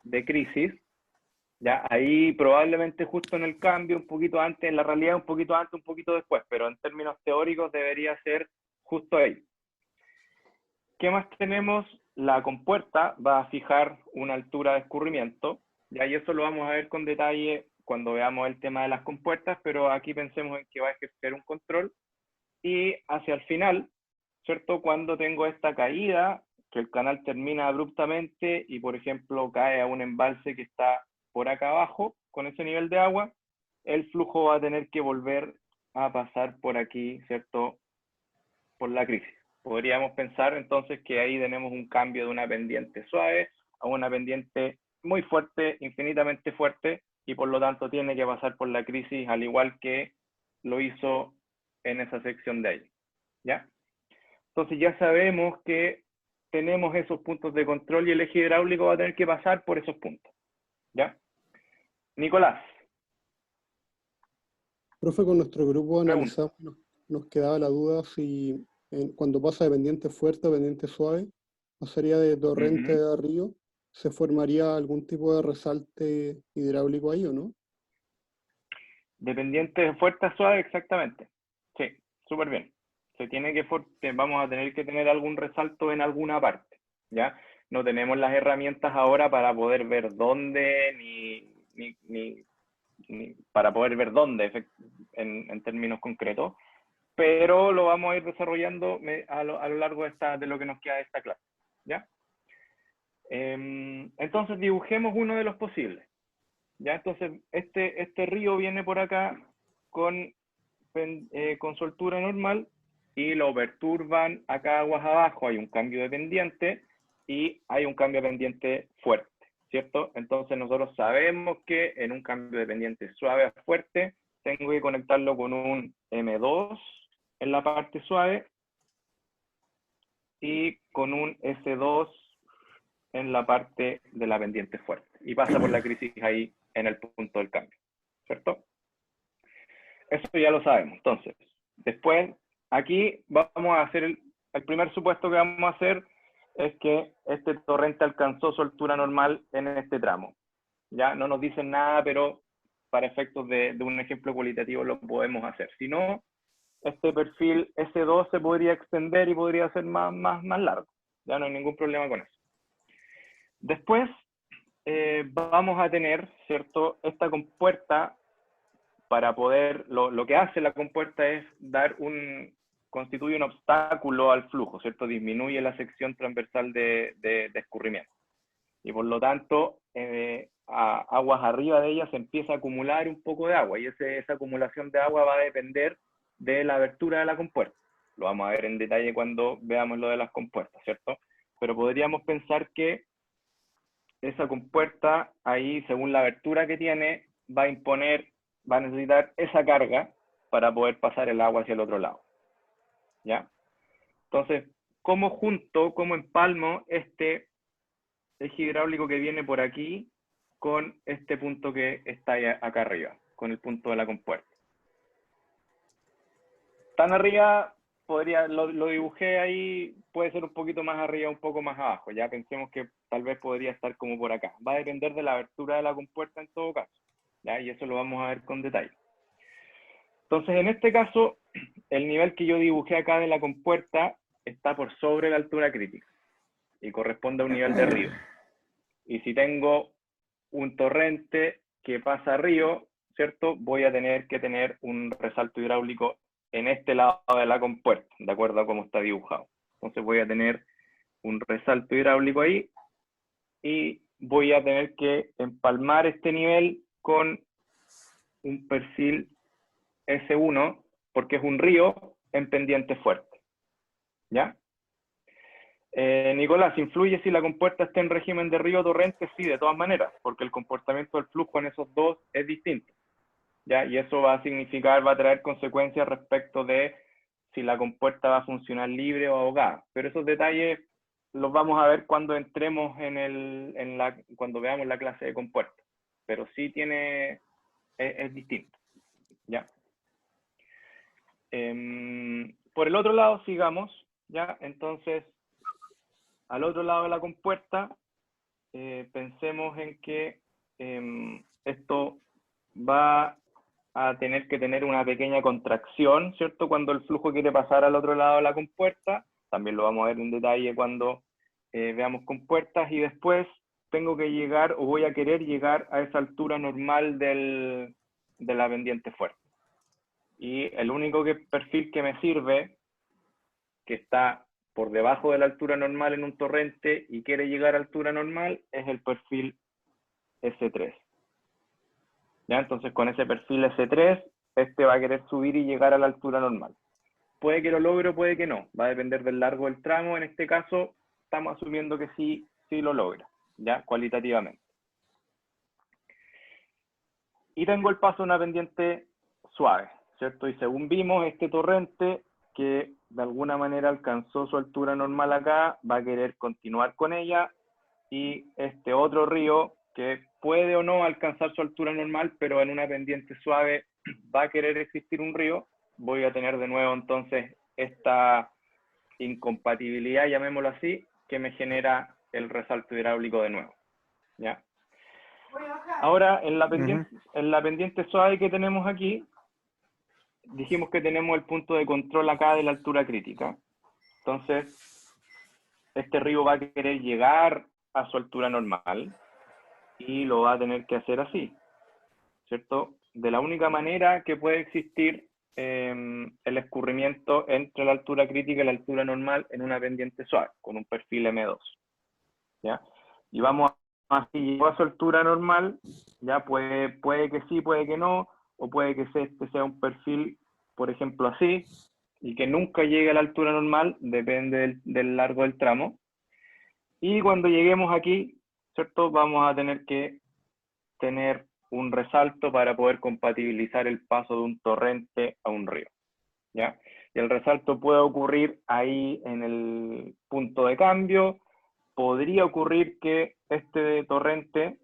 de crisis. Ya, ahí probablemente justo en el cambio, un poquito antes, en la realidad un poquito antes, un poquito después, pero en términos teóricos debería ser justo ahí. ¿Qué más tenemos? La compuerta va a fijar una altura de escurrimiento, ya, y eso lo vamos a ver con detalle cuando veamos el tema de las compuertas, pero aquí pensemos en que va a ejercer un control, y hacia el final, ¿cierto? Cuando tengo esta caída, que el canal termina abruptamente y, por ejemplo, cae a un embalse que está por acá abajo, con ese nivel de agua, el flujo va a tener que volver a pasar por aquí, ¿cierto? Por la crisis. Podríamos pensar entonces que ahí tenemos un cambio de una pendiente suave a una pendiente muy fuerte, infinitamente fuerte, y por lo tanto tiene que pasar por la crisis al igual que lo hizo en esa sección de ahí. ¿Ya? Entonces ya sabemos que tenemos esos puntos de control y el eje hidráulico va a tener que pasar por esos puntos. ¿Ya? Nicolás. Profe, con nuestro grupo Pregunta. analizamos, nos quedaba la duda si cuando pasa de pendiente fuerte a pendiente suave, pasaría de torrente a río, ¿se formaría algún tipo de resalte hidráulico ahí o no? De pendiente fuerte a suave, exactamente. Sí, súper bien. Se tiene que vamos a tener que tener algún resalto en alguna parte, ¿ya? No tenemos las herramientas ahora para poder ver dónde, ni para poder ver dónde en términos concretos, pero lo vamos a ir desarrollando a lo largo de lo que nos queda de esta clase, ¿ya? Entonces dibujemos uno de los posibles, ¿ya? Entonces este río viene por acá con su altura normal y lo perturban acá aguas abajo, hay un cambio de pendiente y hay un cambio de pendiente fuerte, ¿cierto? Entonces nosotros sabemos que en un cambio de pendiente suave a fuerte tengo que conectarlo con un M2 en la parte suave y con un S2 en la parte de la pendiente fuerte. Y pasa por la crisis ahí en el punto del cambio, ¿cierto? Eso ya lo sabemos. Entonces, después, aquí vamos a hacer el primer supuesto que vamos a hacer es que este torrente alcanzó su altura normal en este tramo. Ya no nos dicen nada, pero para efectos de un ejemplo cualitativo lo podemos hacer. Si no, este perfil S2 se podría extender y podría ser más largo. Ya no hay ningún problema con eso. Después vamos a tener, ¿cierto? Esta compuerta, para poder, lo que hace la compuerta es constituye un obstáculo al flujo, ¿cierto? Disminuye la sección transversal de escurrimiento. Y por lo tanto, a aguas arriba de ella se empieza a acumular un poco de agua, y esa acumulación de agua va a depender de la abertura de la compuerta. Lo vamos a ver en detalle cuando veamos lo de las compuertas, ¿cierto? Pero podríamos pensar que esa compuerta ahí, según la abertura que tiene, va a necesitar esa carga para poder pasar el agua hacia el otro lado. ¿Ya? Entonces, ¿cómo empalmo este eje hidráulico que viene por aquí con este punto que está acá arriba, con el punto de la compuerta? Tan arriba, lo dibujé ahí, puede ser un poquito más arriba, un poco más abajo. Ya pensemos que tal vez podría estar como por acá. Va a depender de la abertura de la compuerta en todo caso, ¿ya? Y eso lo vamos a ver con detalle. Entonces, en este caso, el nivel que yo dibujé acá de la compuerta está por sobre la altura crítica y corresponde a un nivel de río. Y si tengo un torrente que pasa río, ¿cierto? Voy a tener que tener un resalto hidráulico en este lado de la compuerta, de acuerdo a cómo está dibujado. Entonces voy a tener un resalto hidráulico ahí y voy a tener que empalmar este nivel con un perfil S1, porque es un río en pendiente fuerte. ¿Ya? Nicolás, ¿influye si la compuerta está en régimen de río o torrente? Sí, de todas maneras, porque el comportamiento del flujo en esos dos es distinto. ¿Ya? Y eso va a traer consecuencias respecto de si la compuerta va a funcionar libre o ahogada. Pero esos detalles los vamos a ver cuando entremos cuando veamos la clase de compuerta. Pero sí es distinto. ¿Ya? Por el otro lado, sigamos. ¿Ya? Entonces, al otro lado de la compuerta, pensemos en que esto va a tener que tener una pequeña contracción, ¿cierto? Cuando el flujo quiere pasar al otro lado de la compuerta. También lo vamos a ver en detalle cuando veamos compuertas. Y después tengo que llegar, o voy a querer llegar a esa altura normal de la pendiente fuerte. Y el único perfil que me sirve, que está por debajo de la altura normal en un torrente y quiere llegar a altura normal, es el perfil S3. ¿Ya? Entonces con ese perfil S3, este va a querer subir y llegar a la altura normal. Puede que lo logre o puede que no, va a depender del largo del tramo. En este caso, estamos asumiendo que sí lo logra, ¿ya? Cualitativamente. Y tengo el paso de una pendiente suave, ¿cierto? Y según vimos, este torrente que de alguna manera alcanzó su altura normal acá, va a querer continuar con ella, y este otro río que puede o no alcanzar su altura normal, pero en una pendiente suave va a querer existir un río, voy a tener de nuevo entonces esta incompatibilidad, llamémoslo así, que me genera el resalto hidráulico de nuevo. ¿Ya? Ahora, en la pendiente suave que tenemos aquí, dijimos que tenemos el punto de control acá de la altura crítica. Entonces, este río va a querer llegar a su altura normal y lo va a tener que hacer así, ¿cierto? De la única manera que puede existir el escurrimiento entre la altura crítica y la altura normal en una pendiente suave, con un perfil M2. ¿Ya? Y vamos a, si llegó a su altura normal, ya puede que sí, puede que no, o puede que este sea un perfil, por ejemplo, así, y que nunca llegue a la altura normal, depende del largo del tramo. Y cuando lleguemos aquí, ¿cierto? Vamos a tener que tener un resalto para poder compatibilizar el paso de un torrente a un río, ¿ya? Y el resalto puede ocurrir ahí en el punto de cambio. Podría ocurrir que este torrente,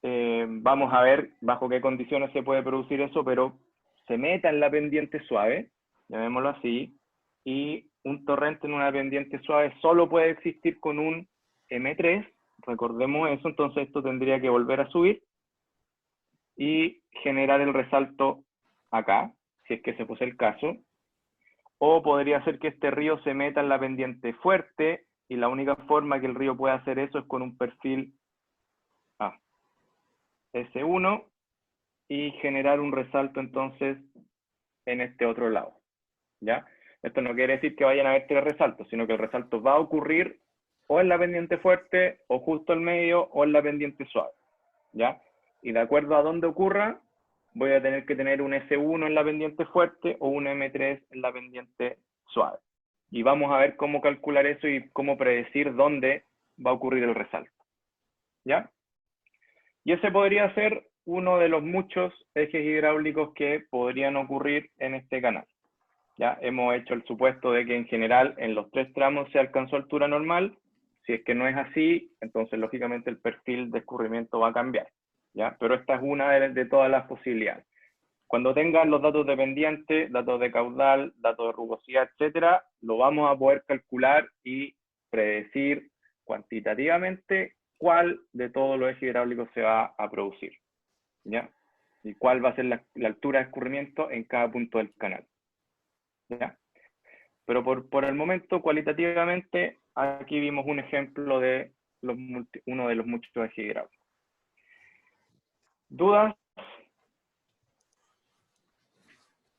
vamos a ver bajo qué condiciones se puede producir eso, pero se meta en la pendiente suave, llamémoslo así, y un torrente en una pendiente suave solo puede existir con un M3, recordemos eso. Entonces esto tendría que volver a subir y generar el resalto acá, si es que se fuese el caso. O podría ser que este río se meta en la pendiente fuerte, y la única forma que el río pueda hacer eso es con un perfil S1 y generar un resalto entonces en este otro lado, ¿ya? Esto no quiere decir que vayan a haber tres resaltos, sino que el resalto va a ocurrir o en la pendiente fuerte, o justo al medio, o en la pendiente suave, ¿ya? Y de acuerdo a dónde ocurra, voy a tener que tener un S1 en la pendiente fuerte o un M3 en la pendiente suave. Y vamos a ver cómo calcular eso y cómo predecir dónde va a ocurrir el resalto, ¿ya? Y ese podría ser uno de los muchos ejes hidráulicos que podrían ocurrir en este canal. Ya hemos hecho el supuesto de que en general en los 3 tramos se alcanzó altura normal. Si es que no es así, entonces lógicamente el perfil de escurrimiento va a cambiar, ¿ya? Pero esta es una de todas las posibilidades. Cuando tengan los datos de pendiente, datos de caudal, datos de rugosidad, etcétera, lo vamos a poder calcular y predecir cuantitativamente cuál de todos los ejes hidráulicos se va a producir, ¿ya? Y cuál va a ser la altura de escurrimiento en cada punto del canal, ¿ya? Pero por el momento, cualitativamente, aquí vimos un ejemplo de uno de los muchos ejes hidráulicos. ¿Dudas?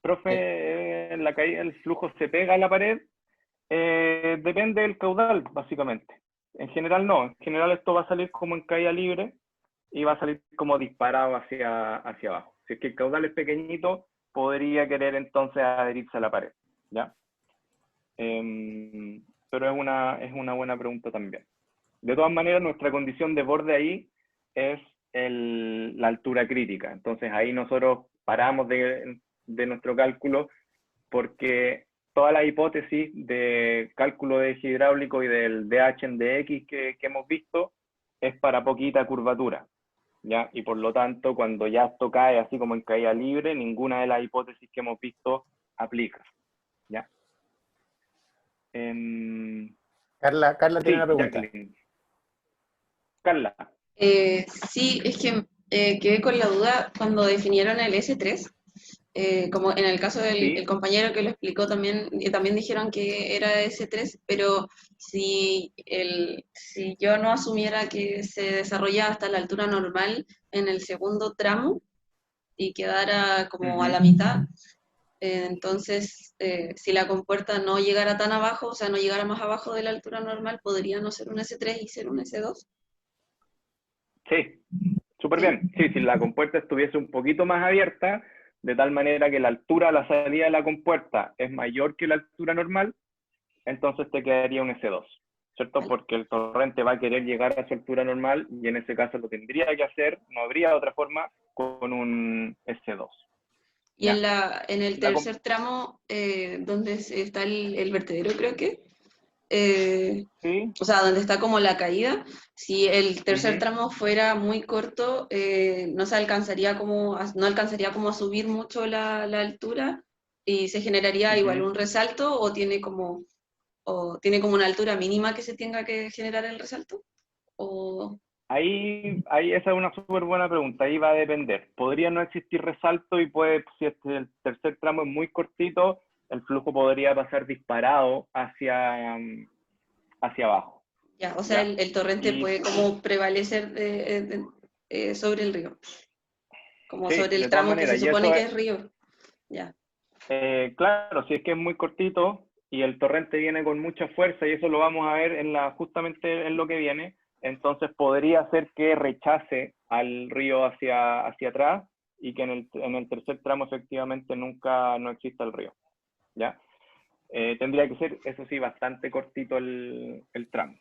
Profe, en la caída el flujo se pega a la pared. Depende del caudal, básicamente. En general no. En general esto va a salir como en caída libre y va a salir como disparado hacia abajo. Si es que el caudal es pequeñito, podría querer entonces adherirse a la pared, ¿ya? Pero es una buena pregunta también. De todas maneras, nuestra condición de borde ahí es la altura crítica. Entonces ahí nosotros paramos de nuestro cálculo porque todas las hipótesis de cálculo de eje hidráulico y del DH en DX que hemos visto es para poquita curvatura, ¿ya? Y por lo tanto, cuando ya esto cae así como en caída libre, ninguna de las hipótesis que hemos visto aplica, ¿ya? Carla tiene una pregunta. Jacqueline. Carla. Sí, es que quedé con la duda cuando definieron el S3, como en el caso del Sí. el compañero que lo explicó también, también dijeron que era S3, pero si yo no asumiera que se desarrolla hasta la altura normal en el segundo tramo y quedara como a la mitad, entonces si la compuerta no llegara tan abajo, o sea, no llegara más abajo de la altura normal, ¿podría no ser un S3 y ser un S2? Sí, súper bien. Sí, si la compuerta estuviese un poquito más abierta, de tal manera que la altura a la salida de la compuerta es mayor que la altura normal, entonces te quedaría un S2, ¿cierto? Vale. Porque el torrente va a querer llegar a su altura normal y en ese caso lo tendría que hacer, no habría otra forma, con un S2. Y en el tercer tramo, donde está el vertedero, creo que, ¿Sí? o sea, donde está como la caída, si el tercer Ujú. tramo fuera muy corto, no alcanzaría como a subir mucho la altura y se generaría igual un resalto o tiene como una altura mínima que se tenga que generar el resalto. O... Ahí esa es una súper buena pregunta, ahí va a depender. Podría no existir resalto y si el tercer tramo es muy cortito, el flujo podría pasar disparado hacia abajo. Ya, o sea, ¿ya? el torrente puede como prevalecer sobre el río, como Sí, sobre el de todas tramo que maneras, se y supone eso que es río. Ya. claro, si es que es muy cortito y el torrente viene con mucha fuerza, y eso lo vamos a ver justamente en lo que viene, entonces podría ser que rechace al río hacia atrás y que en el tercer tramo efectivamente nunca no exista el río, ¿ya? Tendría que ser, eso sí, bastante cortito el tramo.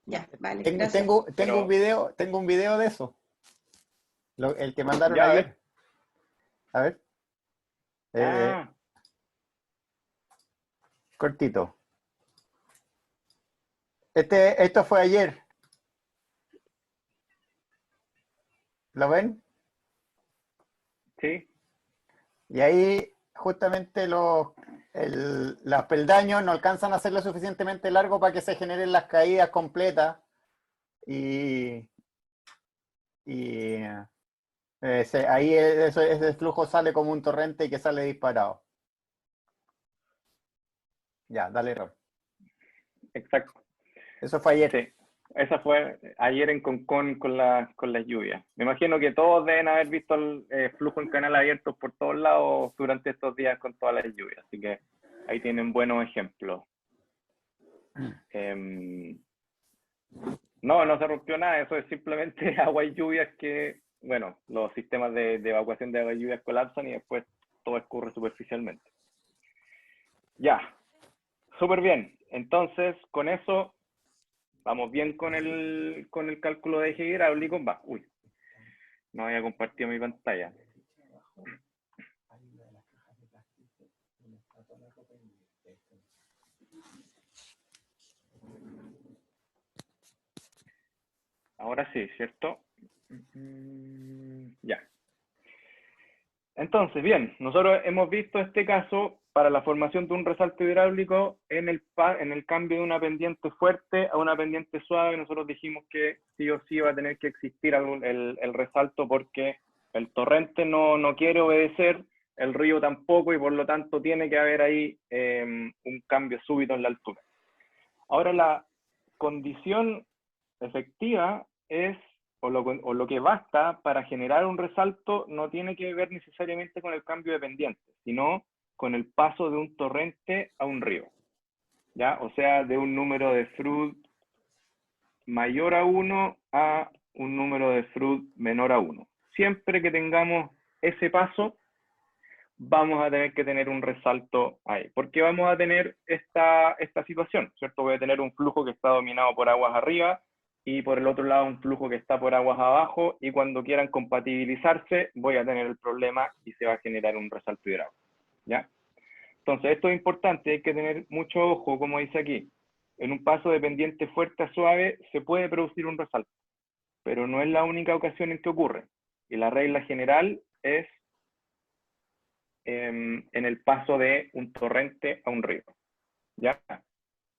Ya, vale, Tengo, gracias. tengo, tengo Pero- tengo un video de eso. El que mandaron Ya, a ayer. ver. A ver. Ah, Cortito. Esto fue ayer. ¿Lo ven? sí. Y ahí justamente los peldaños no alcanzan a ser lo suficientemente largo para que se generen las caídas completas y ahí ese flujo sale como un torrente que sale disparado. Ya, dale, Rob. Exacto. Eso fue ayer. Sí. Esa fue ayer en Concón con las lluvias. Me imagino que todos deben haber visto el flujo en canal abiertos por todos lados durante estos días con todas las lluvias. Así que ahí tienen buenos ejemplos. No, no se rompió nada, eso es simplemente agua y lluvias que, bueno, los sistemas de evacuación de agua y lluvias colapsan y después todo escurre superficialmente. Ya, súper bien. Entonces, con eso, vamos bien con el cálculo de eje hidráulico. Va, uy, no había compartido mi pantalla. Ahora sí, ¿cierto? Ya. Entonces, bien, nosotros hemos visto este caso para la formación de un resalto hidráulico en el cambio de una pendiente fuerte a una pendiente suave. Nosotros dijimos que sí o sí va a tener que existir el resalto porque el torrente no quiere obedecer, el río tampoco, y por lo tanto tiene que haber ahí un cambio súbito en la altura. Ahora, la condición efectiva es, o lo que basta para generar un resalto, no tiene que ver necesariamente con el cambio de pendiente, sino con el paso de un torrente a un río, ¿ya? O sea, de un número de Froude mayor a 1 a un número de Froude menor a 1. Siempre que tengamos ese paso, vamos a tener que tener un resalto ahí. ¿Por qué vamos a tener esta situación? ¿Cierto? Voy a tener un flujo que está dominado por aguas arriba y por el otro lado un flujo que está por aguas abajo, y cuando quieran compatibilizarse voy a tener el problema y se va a generar un resalto hidráulico, ¿ya? Entonces esto es importante, hay que tener mucho ojo, como dice aquí. En un paso de pendiente fuerte a suave se puede producir un resalto, pero no es la única ocasión en que ocurre. Y la regla general es en el paso de un torrente a un río, ¿ya?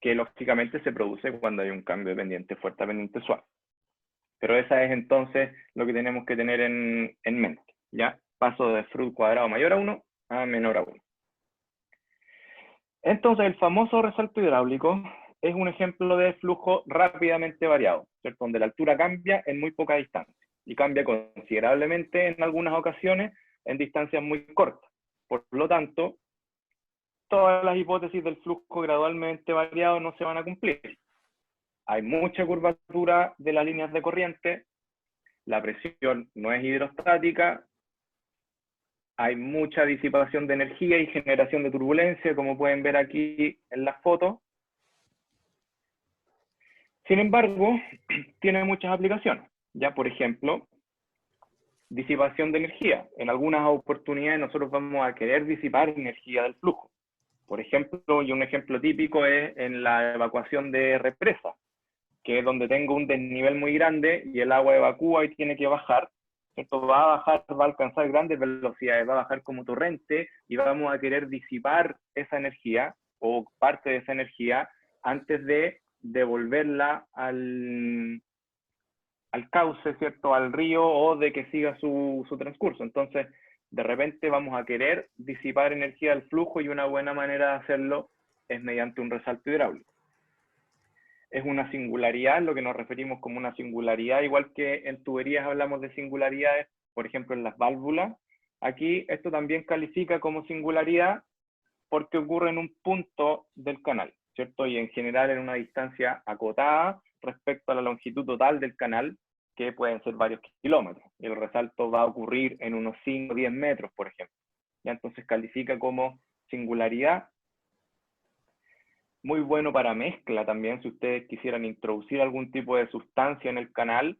Que lógicamente se produce cuando hay un cambio de pendiente fuerte a pendiente suave. Pero esa es entonces lo que tenemos que tener en mente, ¿ya? Paso de Froude cuadrado mayor a 1 a menor a 1. Entonces, el famoso resalto hidráulico es un ejemplo de flujo rápidamente variado, ¿cierto? Donde la altura cambia en muy poca distancia y cambia considerablemente en algunas ocasiones en distancias muy cortas. Por lo tanto, todas las hipótesis del flujo gradualmente variado no se van a cumplir. Hay mucha curvatura de las líneas de corriente, la presión no es hidrostática, hay mucha disipación de energía y generación de turbulencia, como pueden ver aquí en las fotos. Sin embargo, tiene muchas aplicaciones. Ya, por ejemplo, disipación de energía. En algunas oportunidades nosotros vamos a querer disipar energía del flujo. Por ejemplo, y un ejemplo típico es en la evacuación de represas, que es donde tengo un desnivel muy grande y el agua evacúa y tiene que bajar, ¿cierto? Va a bajar, va a alcanzar grandes velocidades, va a bajar como torrente y vamos a querer disipar esa energía o parte de esa energía antes de devolverla al cauce, ¿cierto? Al río, o de que siga su transcurso. Entonces, de repente vamos a querer disipar energía del flujo y una buena manera de hacerlo es mediante un resalto hidráulico. Es una singularidad, lo que nos referimos como una singularidad, igual que en tuberías hablamos de singularidades, por ejemplo en las válvulas. Aquí esto también califica como singularidad porque ocurre en un punto del canal, ¿cierto? Y en general en una distancia acotada respecto a la longitud total del canal, que pueden ser varios kilómetros. Y el resalto va a ocurrir en unos 5 o 10 metros, por ejemplo. Ya entonces califica como singularidad. Muy bueno para mezcla también, si ustedes quisieran introducir algún tipo de sustancia en el canal,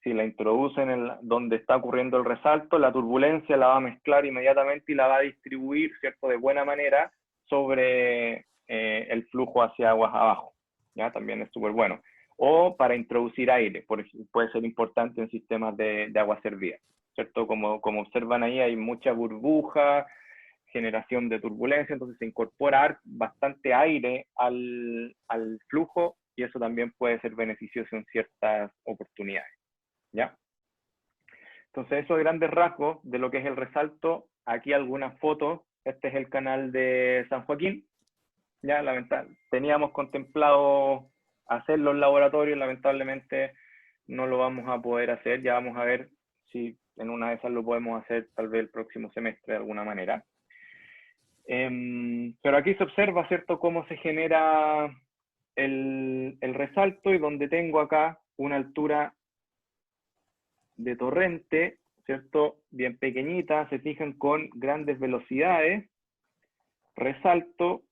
si la introducen donde está ocurriendo el resalto, la turbulencia la va a mezclar inmediatamente y la va a distribuir, ¿cierto?, de buena manera sobre el flujo hacia aguas abajo. ¿Ya? También es súper bueno. O para introducir aire, puede ser importante en sistemas de agua servida, ¿cierto? Como observan ahí, hay mucha burbuja, generación de turbulencia, entonces se incorpora bastante aire al flujo y eso también puede ser beneficioso en ciertas oportunidades, ¿ya? Entonces eso a grandes rasgos de lo que es el resalto. Aquí algunas fotos. Este es el canal de San Joaquín, ya teníamos contemplado hacerlo en laboratorio, lamentablemente no lo vamos a poder hacer, ya vamos a ver si en una de esas lo podemos hacer tal vez el próximo semestre de alguna manera. Pero aquí se observa, ¿cierto?, cómo se genera el resalto, y donde tengo acá una altura de torrente, ¿cierto? Bien pequeñita, se fijan, con grandes velocidades, resalto,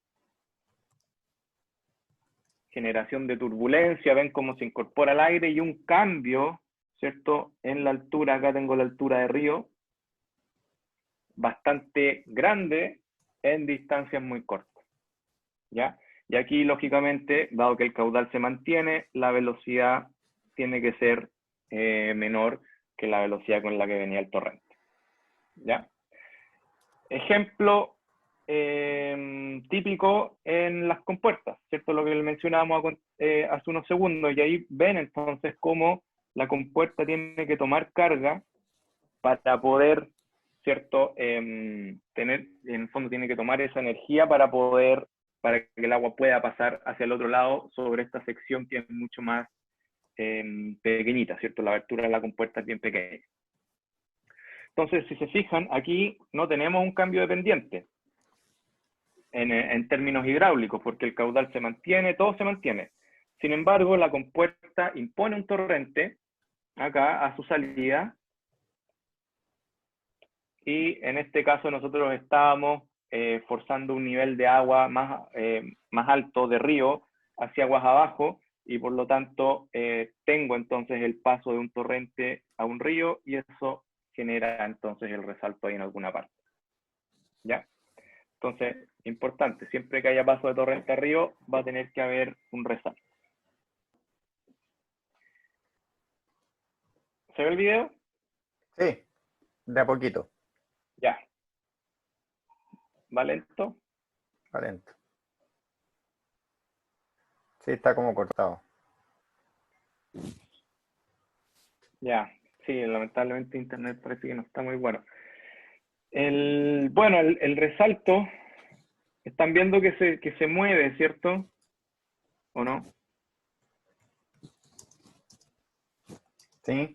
generación de turbulencia, ven cómo se incorpora el aire y un cambio, ¿cierto? En la altura, acá tengo la altura de río, bastante grande en distancias muy cortas, ¿ya? Y aquí, lógicamente, dado que el caudal se mantiene, la velocidad tiene que ser menor que la velocidad con la que venía el torrente, ¿ya? Ejemplo típico en las compuertas, ¿cierto? Lo que le mencionábamos hace unos segundos, y ahí ven entonces cómo la compuerta tiene que tomar carga para poder, ¿cierto? En el fondo tiene que tomar esa energía para que el agua pueda pasar hacia el otro lado sobre esta sección que es mucho más pequeñita, ¿cierto? La abertura de la compuerta es bien pequeña. Entonces, si se fijan, aquí no tenemos un cambio de pendiente en términos hidráulicos, porque el caudal se mantiene, todo se mantiene. Sin embargo, la compuerta impone un torrente acá a su salida, y en este caso nosotros estábamos forzando un nivel de agua más alto de río hacia aguas abajo, y por lo tanto tengo entonces el paso de un torrente a un río, y eso genera entonces el resalto ahí en alguna parte, ¿ya? Entonces, importante, siempre que haya paso de torrente a río, va a tener que haber un resalto. ¿Se ve el video? Sí, de a poquito. Ya. ¿Va lento? Va lento. Sí, está como cortado. Ya, sí, lamentablemente internet parece que no está muy bueno. El resalto, están viendo que se mueve, ¿cierto? ¿O no? Sí.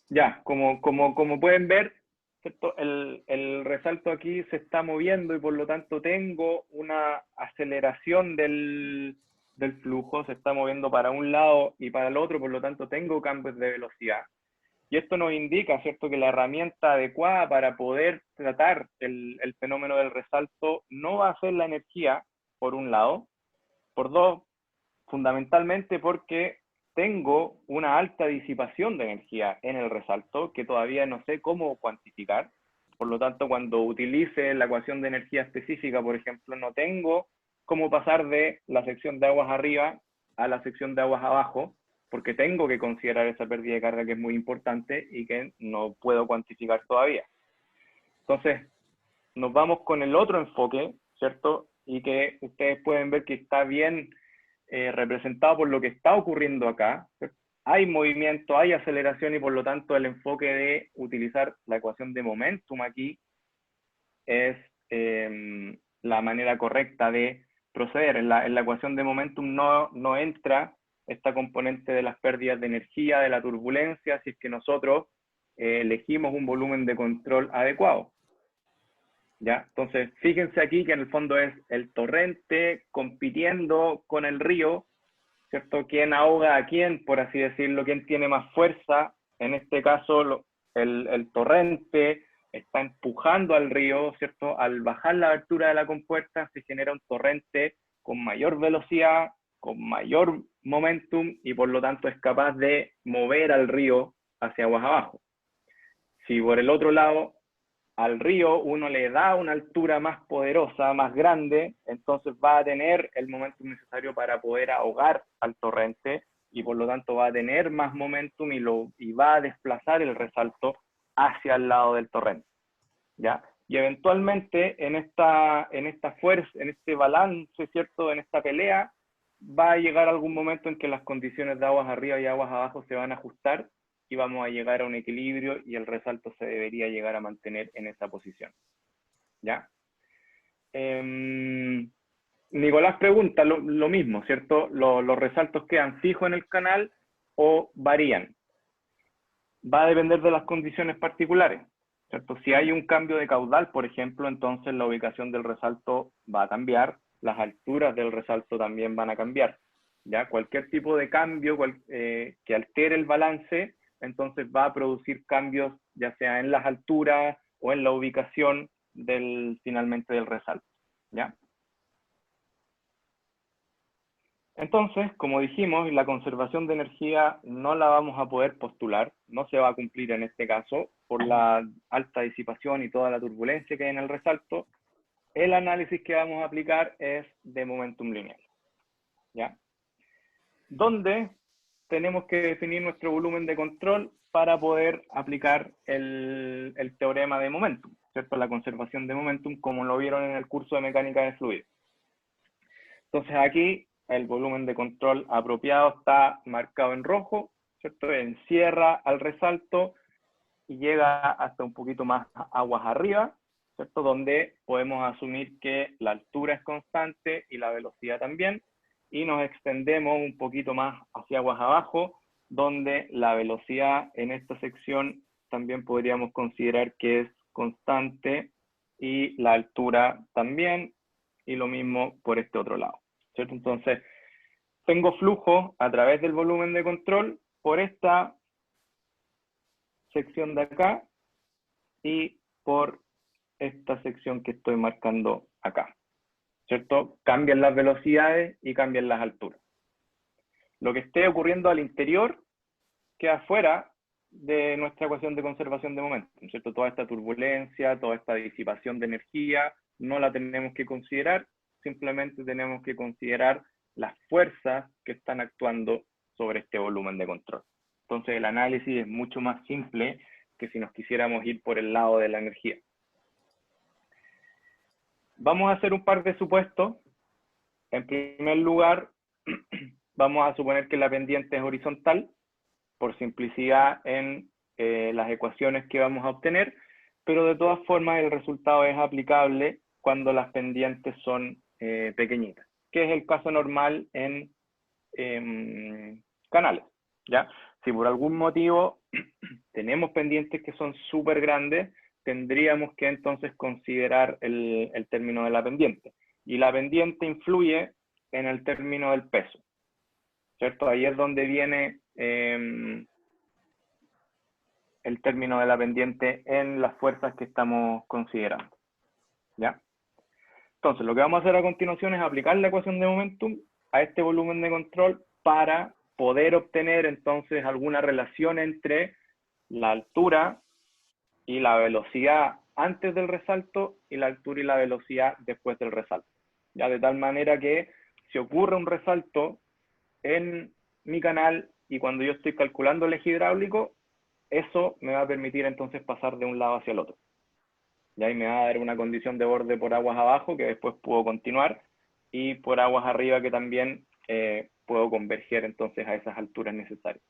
Ya, como pueden ver, ¿cierto? El resalto aquí se está moviendo, y por lo tanto tengo una aceleración del flujo, se está moviendo para un lado y para el otro, por lo tanto tengo cambios de velocidad. Y esto nos indica, ¿cierto?, que la herramienta adecuada para poder tratar el fenómeno del resalto no va a ser la energía, por un lado, por dos, fundamentalmente porque tengo una alta disipación de energía en el resalto que todavía no sé cómo cuantificar. Por lo tanto, cuando utilice la ecuación de energía específica, por ejemplo, no tengo cómo pasar de la sección de aguas arriba a la sección de aguas abajo, porque tengo que considerar esa pérdida de carga que es muy importante y que no puedo cuantificar todavía. Entonces, nos vamos con el otro enfoque, ¿cierto? Y que ustedes pueden ver que está bien representado por lo que está ocurriendo acá, ¿cierto? Hay movimiento, hay aceleración, y por lo tanto el enfoque de utilizar la ecuación de momentum aquí es la manera correcta de proceder. En la ecuación de momentum no entra esta componente de las pérdidas de energía, de la turbulencia, si es que nosotros elegimos un volumen de control adecuado. ¿Ya? Entonces, fíjense aquí que en el fondo es el torrente compitiendo con el río, ¿cierto? ¿Quién ahoga a quién, por así decirlo? ¿Quién tiene más fuerza? En este caso, el torrente está empujando al río, ¿cierto? Al bajar la abertura de la compuerta, se genera un torrente con mayor velocidad, con mayor momentum, y por lo tanto es capaz de mover al río hacia aguas abajo. Si por el otro lado al río uno le da una altura más poderosa, más grande, entonces va a tener el momentum necesario para poder ahogar al torrente, y por lo tanto va a tener más momentum y va a desplazar el resalto hacia el lado del torrente, ¿ya? Y eventualmente en esta fuerza, en este balance, ¿cierto?, en esta pelea, va a llegar algún momento en que las condiciones de aguas arriba y aguas abajo se van a ajustar, y vamos a llegar a un equilibrio, y el resalto se debería llegar a mantener en esa posición, ¿ya? Nicolás pregunta lo mismo, ¿cierto? ¿Los resaltos quedan fijos en el canal o varían? Va a depender de las condiciones particulares, ¿cierto? Si hay un cambio de caudal, por ejemplo, entonces la ubicación del resalto va a cambiar, las alturas del resalto también van a cambiar, ¿ya? Cualquier tipo de cambio que altere el balance, entonces va a producir cambios ya sea en las alturas o en la ubicación finalmente del resalto, ¿ya? Entonces, como dijimos, la conservación de energía no la vamos a poder postular, no se va a cumplir en este caso por la alta disipación y toda la turbulencia que hay en el resalto. El análisis que vamos a aplicar es de momentum lineal, ¿ya? Donde tenemos que definir nuestro volumen de control para poder aplicar el teorema de momentum, ¿cierto? La conservación de momentum, como lo vieron en el curso de mecánica de fluidos. Entonces aquí el volumen de control apropiado está marcado en rojo, ¿cierto? Encierra al resalto y llega hasta un poquito más aguas arriba, ¿cierto? Donde podemos asumir que la altura es constante y la velocidad también, y nos extendemos un poquito más hacia aguas abajo, donde la velocidad en esta sección también podríamos considerar que es constante y la altura también, y lo mismo por este otro lado, ¿cierto? Entonces, tengo flujo a través del volumen de control por esta sección de acá y por esta sección que estoy marcando acá, ¿cierto? Cambian las velocidades y cambian las alturas. Lo que esté ocurriendo al interior queda fuera de nuestra ecuación de conservación de momentum, ¿cierto? Toda esta turbulencia, toda esta disipación de energía, no la tenemos que considerar, simplemente tenemos que considerar las fuerzas que están actuando sobre este volumen de control. Entonces el análisis es mucho más simple que si nos quisiéramos ir por el lado de la energía. Vamos a hacer un par de supuestos. En primer lugar, vamos a suponer que la pendiente es horizontal, por simplicidad en las ecuaciones que vamos a obtener, pero de todas formas el resultado es aplicable cuando las pendientes son pequeñitas, que es el caso normal en canales, ¿ya? Si por algún motivo tenemos pendientes que son súper grandes, tendríamos que entonces considerar el término de la pendiente. Y la pendiente influye en el término del peso, ¿cierto? Ahí es donde viene el término de la pendiente en las fuerzas que estamos considerando, ¿ya? Entonces, lo que vamos a hacer a continuación es aplicar la ecuación de momentum a este volumen de control para poder obtener entonces alguna relación entre la altura y la velocidad antes del resalto y la altura y la velocidad después del resalto. Ya, de tal manera que si ocurre un resalto en mi canal y cuando yo estoy calculando el eje hidráulico, eso me va a permitir entonces pasar de un lado hacia el otro. Y ahí me va a dar una condición de borde por aguas abajo que después puedo continuar y por aguas arriba que también puedo converger entonces a esas alturas necesarias.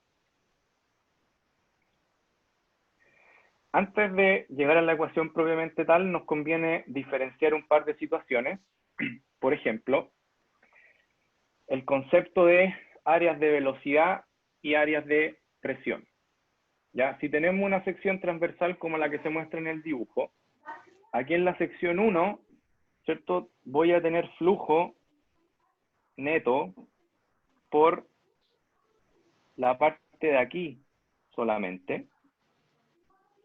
Antes de llegar a la ecuación propiamente tal, nos conviene diferenciar un par de situaciones. Por ejemplo, el concepto de áreas de velocidad y áreas de presión. ¿Ya? Si tenemos una sección transversal como la que se muestra en el dibujo, aquí en la sección 1, ¿cierto? Voy a tener flujo neto por la parte de aquí solamente,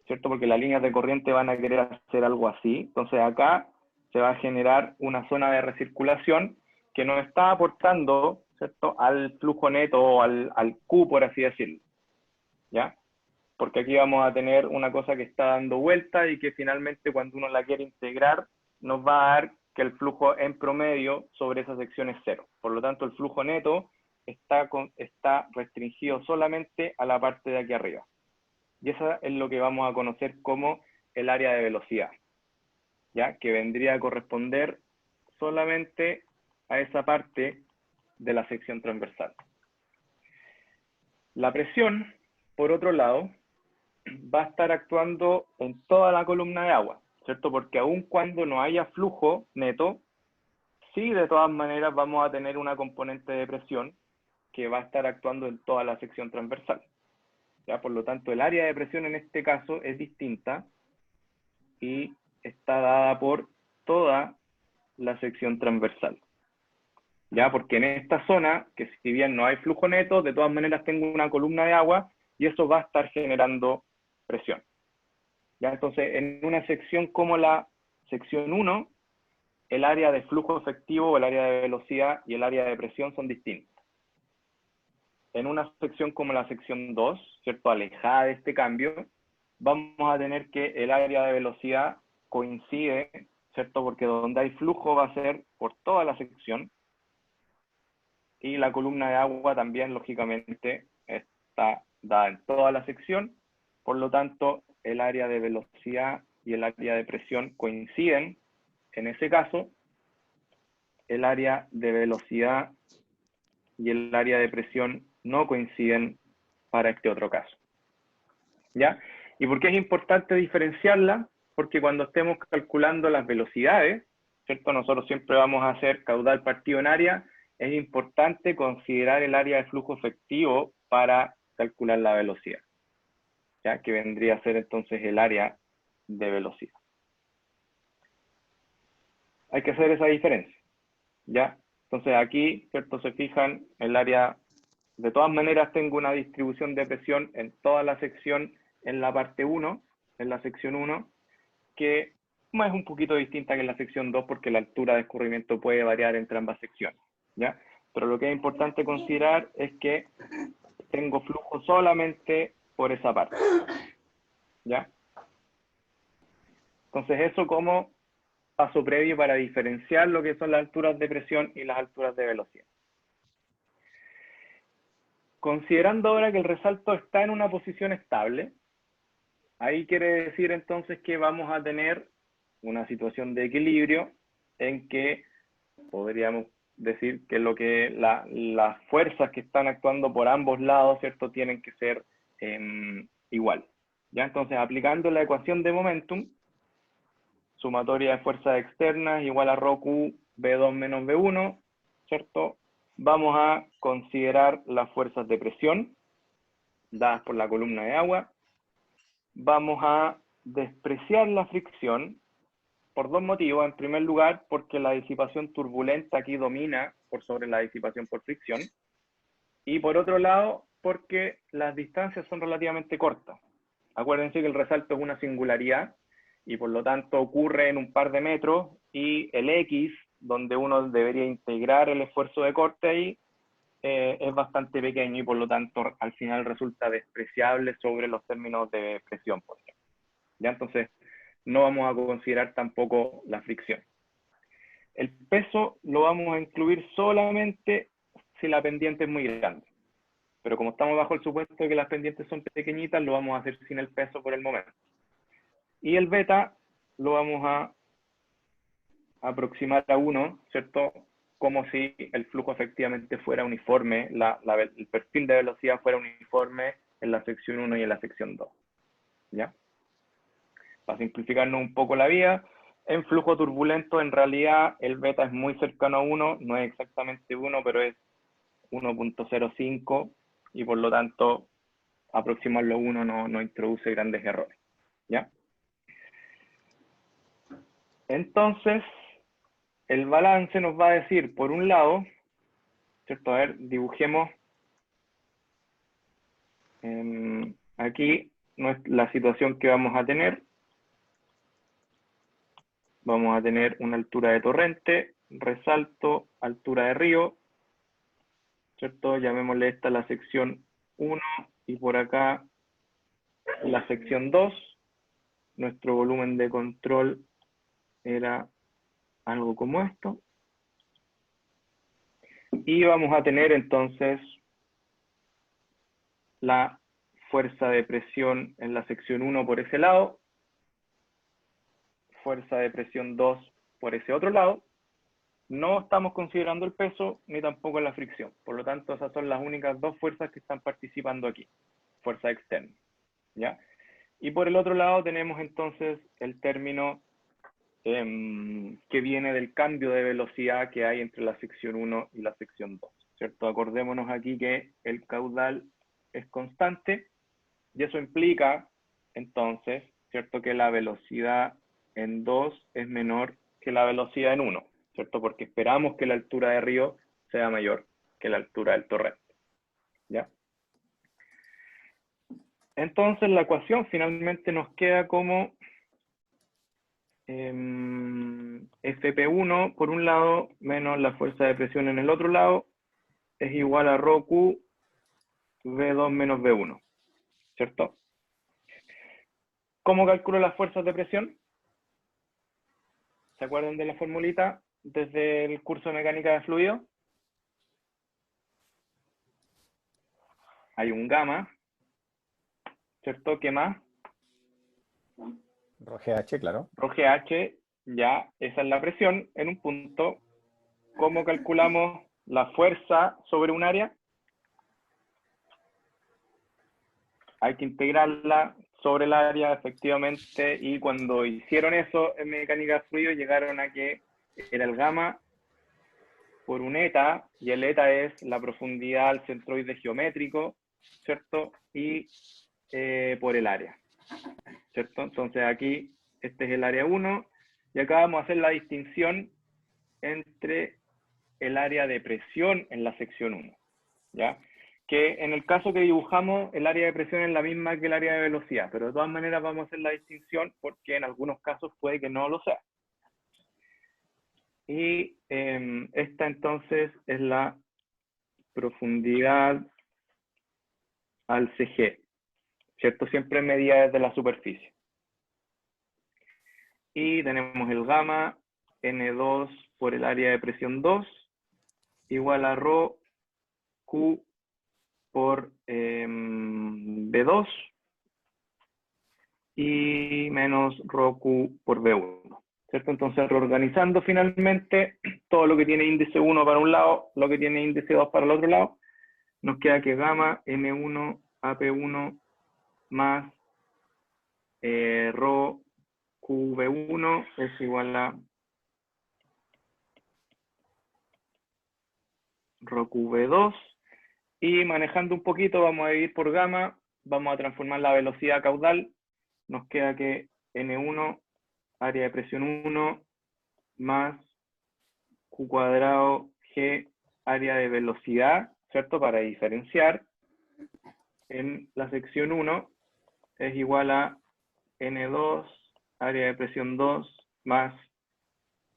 ¿cierto? Porque las líneas de corriente van a querer hacer algo así. Entonces acá se va a generar una zona de recirculación que nos está aportando, ¿cierto?, al flujo neto o al Q, por así decirlo, ¿ya? Porque aquí vamos a tener una cosa que está dando vuelta y que finalmente cuando uno la quiere integrar nos va a dar que el flujo en promedio sobre esa sección es cero. Por lo tanto, el flujo neto está restringido solamente a la parte de aquí arriba. Y eso es lo que vamos a conocer como el área de velocidad, ¿ya? Que vendría a corresponder solamente a esa parte de la sección transversal. La presión, por otro lado, va a estar actuando en toda la columna de agua, ¿cierto? Porque aun cuando no haya flujo neto, sí de todas maneras vamos a tener una componente de presión que va a estar actuando en toda la sección transversal. ¿Ya? Por lo tanto, el área de presión en este caso es distinta y está dada por toda la sección transversal. ¿ya? Porque en esta zona, que si bien no hay flujo neto, de todas maneras tengo una columna de agua y eso va a estar generando presión. ¿Ya? Entonces, en una sección como la sección 1, el área de flujo efectivo, o el área de velocidad y el área de presión son distintas. En una sección como la sección 2, ¿cierto? Alejada de este cambio, vamos a tener que el área de velocidad coincide, ¿cierto? Porque donde hay flujo va a ser por toda la sección, y la columna de agua también, lógicamente, está dada en toda la sección, por lo tanto, el área de velocidad y el área de presión coinciden. En ese caso, el área de velocidad y el área de presión no coinciden para este otro caso. ¿Ya? ¿Y por qué es importante diferenciarla? Porque cuando estemos calculando las velocidades, ¿cierto? Nosotros siempre vamos a hacer caudal partido en área. Es importante considerar el área de flujo efectivo para calcular la velocidad, ¿ya? Que vendría a ser entonces el área de velocidad. Hay que hacer esa diferencia, ¿ya? Entonces aquí, ¿cierto? Se fijan, el área, de todas maneras tengo una distribución de presión en toda la sección en la parte 1, en la sección 1, que es un poquito distinta que en la sección 2 porque la altura de escurrimiento puede variar entre ambas secciones, ¿ya? Pero lo que es importante considerar es que tengo flujo solamente por esa parte, ¿ya? Entonces eso como paso previo para diferenciar lo que son las alturas de presión y las alturas de velocidad. Considerando ahora que el resalto está en una posición estable, ahí quiere decir entonces que vamos a tener una situación de equilibrio en que podríamos decir que las fuerzas que están actuando por ambos lados, ¿cierto? Tienen que ser igual. ¿Ya? Entonces, aplicando la ecuación de momentum, sumatoria de fuerzas externas igual a ρ Q B2 menos B1, ¿cierto? Vamos a considerar las fuerzas de presión dadas por la columna de agua. Vamos a despreciar la fricción por dos motivos. En primer lugar, porque la disipación turbulenta aquí domina por sobre la disipación por fricción. Y por otro lado, porque las distancias son relativamente cortas. Acuérdense que el resalto es una singularidad y por lo tanto ocurre en un par de metros, y el X, donde uno debería integrar el esfuerzo de corte ahí, es bastante pequeño y por lo tanto al final resulta despreciable sobre los términos de presión, por ejemplo. ¿Ya? Entonces no vamos a considerar tampoco la fricción. El peso lo vamos a incluir solamente si la pendiente es muy grande. Pero como estamos bajo el supuesto de que las pendientes son pequeñitas, lo vamos a hacer sin el peso por el momento. Y el beta lo vamos a aproximar a 1, ¿cierto? Como si el flujo efectivamente fuera uniforme, el perfil de velocidad fuera uniforme en la sección 1 y en la sección 2. ¿Ya? Para simplificarnos un poco la vida, en flujo turbulento en realidad el beta es muy cercano a 1, no es exactamente 1, pero es 1.05 y por lo tanto aproximarlo a 1 no introduce grandes errores. ¿Ya? Entonces, el balance nos va a decir, por un lado, ¿cierto? A ver, dibujemos aquí la situación que vamos a tener. Vamos a tener una altura de torrente, resalto, altura de río, ¿cierto? Llamémosle esta la sección 1 y por acá la sección 2. Nuestro volumen de control era algo como esto. Y vamos a tener entonces la fuerza de presión en la sección 1 por ese lado, fuerza de presión 2 por ese otro lado. No estamos considerando el peso ni tampoco la fricción. Por lo tanto, esas son las únicas dos fuerzas que están participando aquí, fuerza externa. ¿Ya? Y por el otro lado tenemos entonces el término que viene del cambio de velocidad que hay entre la sección 1 y la sección 2, ¿cierto? Acordémonos aquí que el caudal es constante y eso implica entonces, ¿cierto? Que la velocidad en 2 es menor que la velocidad en 1, ¿cierto? Porque esperamos que la altura de río sea mayor que la altura del torrente. ¿Ya? Entonces la ecuación finalmente nos queda como FP1 por un lado menos la fuerza de presión en el otro lado es igual a ρQ V2 menos V1, ¿cierto? ¿Cómo calculo las fuerzas de presión? ¿Se acuerdan de la formulita desde el curso de mecánica de fluidos? Hay un gamma, ¿cierto? ¿Qué más? Rho GH, claro. Rho GH, ya, esa es la presión en un punto. ¿Cómo calculamos la fuerza sobre un área? Hay que integrarla sobre el área, efectivamente, y cuando hicieron eso en mecánica de fluidos llegaron a que era el gamma por un eta, y el eta es la profundidad al centroide geométrico, ¿cierto? Y por el área, ¿cierto? Entonces aquí, este es el área 1, y acá vamos a hacer la distinción entre el área de presión en la sección 1, ¿ya? Que en el caso que dibujamos, el área de presión es la misma que el área de velocidad, pero de todas maneras vamos a hacer la distinción porque en algunos casos puede que no lo sea. Y esta entonces es la profundidad al CG, ¿cierto? Siempre medida desde la superficie. Y tenemos el gamma N2 por el área de presión 2 igual a ρ Q por B2 y menos ρ Q por B1, ¿cierto? Entonces, reorganizando finalmente todo lo que tiene índice 1 para un lado, lo que tiene índice 2 para el otro lado, nos queda que gamma M1 AP1 más ρ QV1 es igual a ρ QV2, y manejando un poquito vamos a dividir por gamma, vamos a transformar la velocidad caudal, nos queda que N1 área de presión 1 más Q cuadrado G área de velocidad, ¿cierto? Para diferenciar, en la sección 1 es igual a N2 área de presión 2 más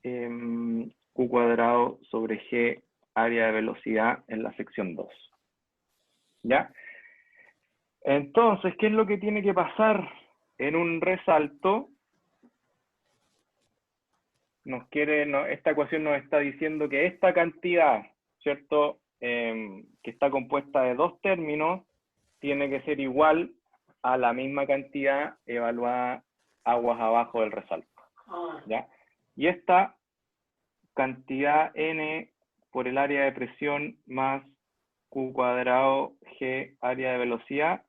Q cuadrado sobre G área de velocidad en la sección 2. ¿Ya? Entonces, ¿qué es lo que tiene que pasar en un resalto? Esta ecuación nos está diciendo que esta cantidad, ¿cierto? Que está compuesta de dos términos, tiene que ser igual a la misma cantidad evaluada aguas abajo del resalto, ¿ya? Y esta cantidad N por el área de presión más Q cuadrado G área de velocidad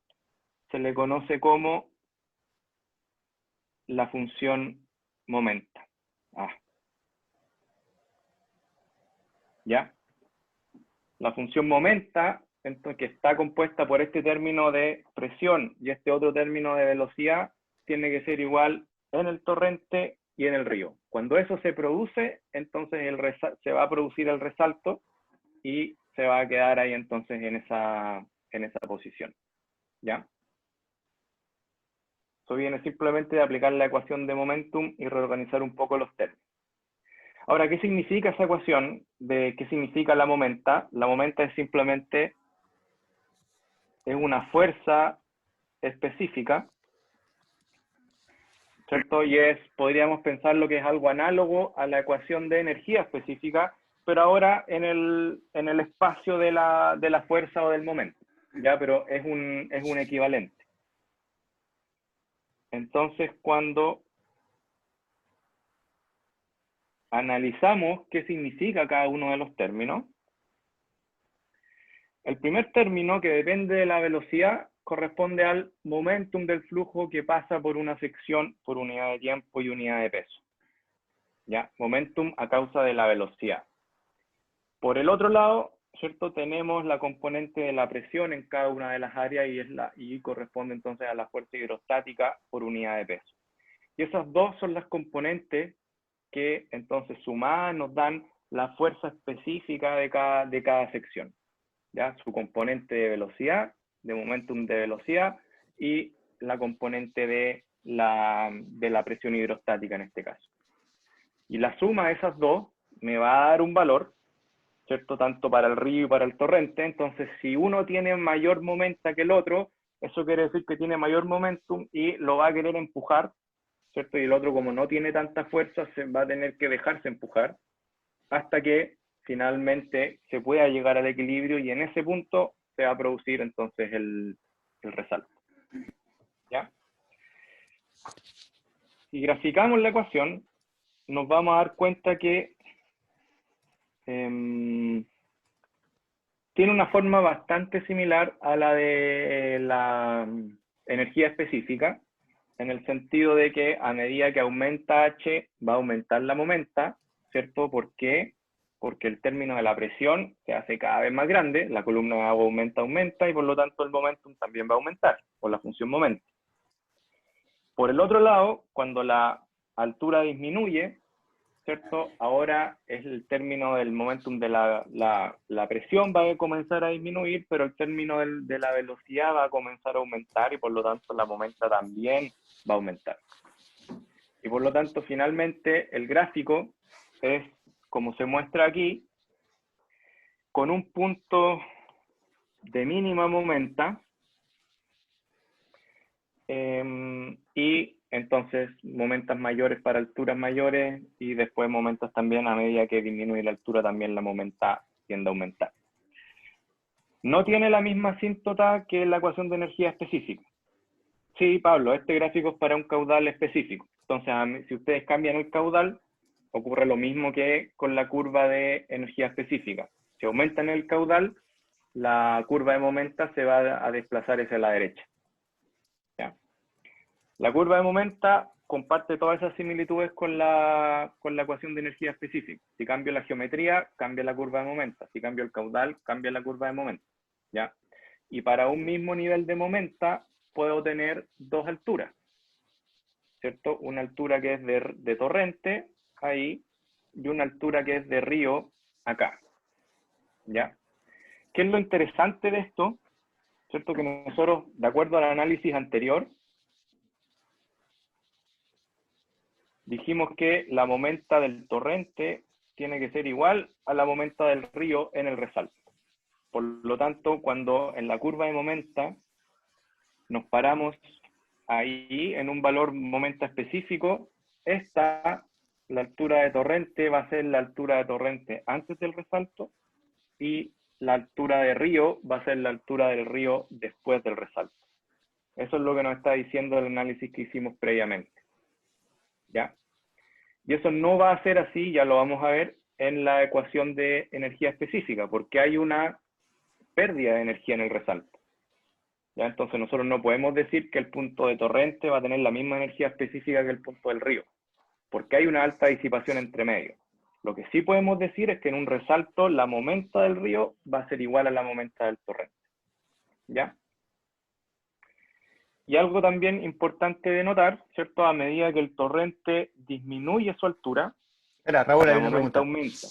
se le conoce como la función momenta. ¿Ya? La función momenta, entonces, que está compuesta por este término de presión y este otro término de velocidad, tiene que ser igual en el torrente y en el río. Cuando eso se produce, entonces se va a producir el resalto y se va a quedar ahí entonces en esa posición. ¿Ya? Eso viene simplemente de aplicar la ecuación de momentum y reorganizar un poco los términos. Ahora, ¿qué significa esa ecuación? ¿Qué significa la momenta? La momenta es simplemente una fuerza específica, ¿cierto? Y podríamos pensar lo que es algo análogo a la ecuación de energía específica, pero ahora en el espacio de la fuerza o del momento, ¿ya? Pero es un equivalente. Entonces, cuando analizamos qué significa cada uno de los términos, el primer término, que depende de la velocidad, corresponde al momentum del flujo que pasa por una sección por unidad de tiempo y unidad de peso. ¿Ya? Momentum a causa de la velocidad. Por el otro lado, ¿cierto? Tenemos la componente de la presión en cada una de las áreas y corresponde entonces a la fuerza hidrostática por unidad de peso. Y esas dos son las componentes que entonces sumadas nos dan la fuerza específica de cada sección, ¿ya? Su componente de velocidad, de momentum de velocidad, y la componente de la presión hidrostática en este caso. Y la suma de esas dos me va a dar un valor, ¿cierto? Tanto para el río y para el torrente. Entonces, si uno tiene mayor momento que el otro, eso quiere decir que tiene mayor momentum y lo va a querer empujar, ¿cierto? Y el otro, como no tiene tanta fuerza, se va a tener que dejarse empujar hasta que finalmente se pueda llegar al equilibrio, y en ese punto se va a producir entonces el resalto. ¿Ya? Si graficamos la ecuación, nos vamos a dar cuenta que tiene una forma bastante similar a la de la energía específica, en el sentido de que a medida que aumenta H, va a aumentar la momenta, ¿cierto? ¿Por qué? Porque el término de la presión se hace cada vez más grande, la columna de agua aumenta, y por lo tanto el momentum también va a aumentar, por la función momento. Por el otro lado, cuando la altura disminuye, ¿cierto? Ahora es el término del momentum de la presión va a comenzar a disminuir, pero el término de la velocidad va a comenzar a aumentar, y por lo tanto la momenta también va a aumentar. Y por lo tanto, finalmente, el gráfico es como se muestra aquí, con un punto de mínima momenta, y entonces momentas mayores para alturas mayores, y después momentas también a medida que disminuye la altura, también la momenta tiende a aumentar. No tiene la misma asíntota que la ecuación de energía específica. Sí, Pablo, este gráfico es para un caudal específico. Entonces, si ustedes cambian el caudal, ocurre lo mismo que con la curva de energía específica. Si aumentan el caudal, la curva de momenta se va a desplazar hacia la derecha. ¿Ya? La curva de momenta comparte todas esas similitudes con la ecuación de energía específica. Si cambio la geometría, cambia la curva de momenta. Si cambio el caudal, cambia la curva de momenta. ¿Ya? Y para un mismo nivel de momenta, puedo tener dos alturas, ¿cierto? Una altura que es de torrente, ahí, y una altura que es de río, acá. ¿Ya? ¿Qué es lo interesante de esto? ¿Cierto? Que nosotros, de acuerdo al análisis anterior, dijimos que la momenta del torrente tiene que ser igual a la momenta del río en el resalto. Por lo tanto, cuando en la curva de momenta nos paramos ahí en un valor momenta específico, la altura de torrente va a ser la altura de torrente antes del resalto, y la altura de río va a ser la altura del río después del resalto. Eso es lo que nos está diciendo el análisis que hicimos previamente. ¿Ya? Y eso no va a ser así, ya lo vamos a ver en la ecuación de energía específica, porque hay una pérdida de energía en el resalto. ¿Ya? Entonces nosotros no podemos decir que el punto de torrente va a tener la misma energía específica que el punto del río, porque hay una alta disipación entre medio. Lo que sí podemos decir es que en un resalto la momenta del río va a ser igual a la momenta del torrente. ¿Ya? Y algo también importante de notar, ¿cierto? A medida que el torrente disminuye su altura, Espera, Raúl, la momenta aumenta.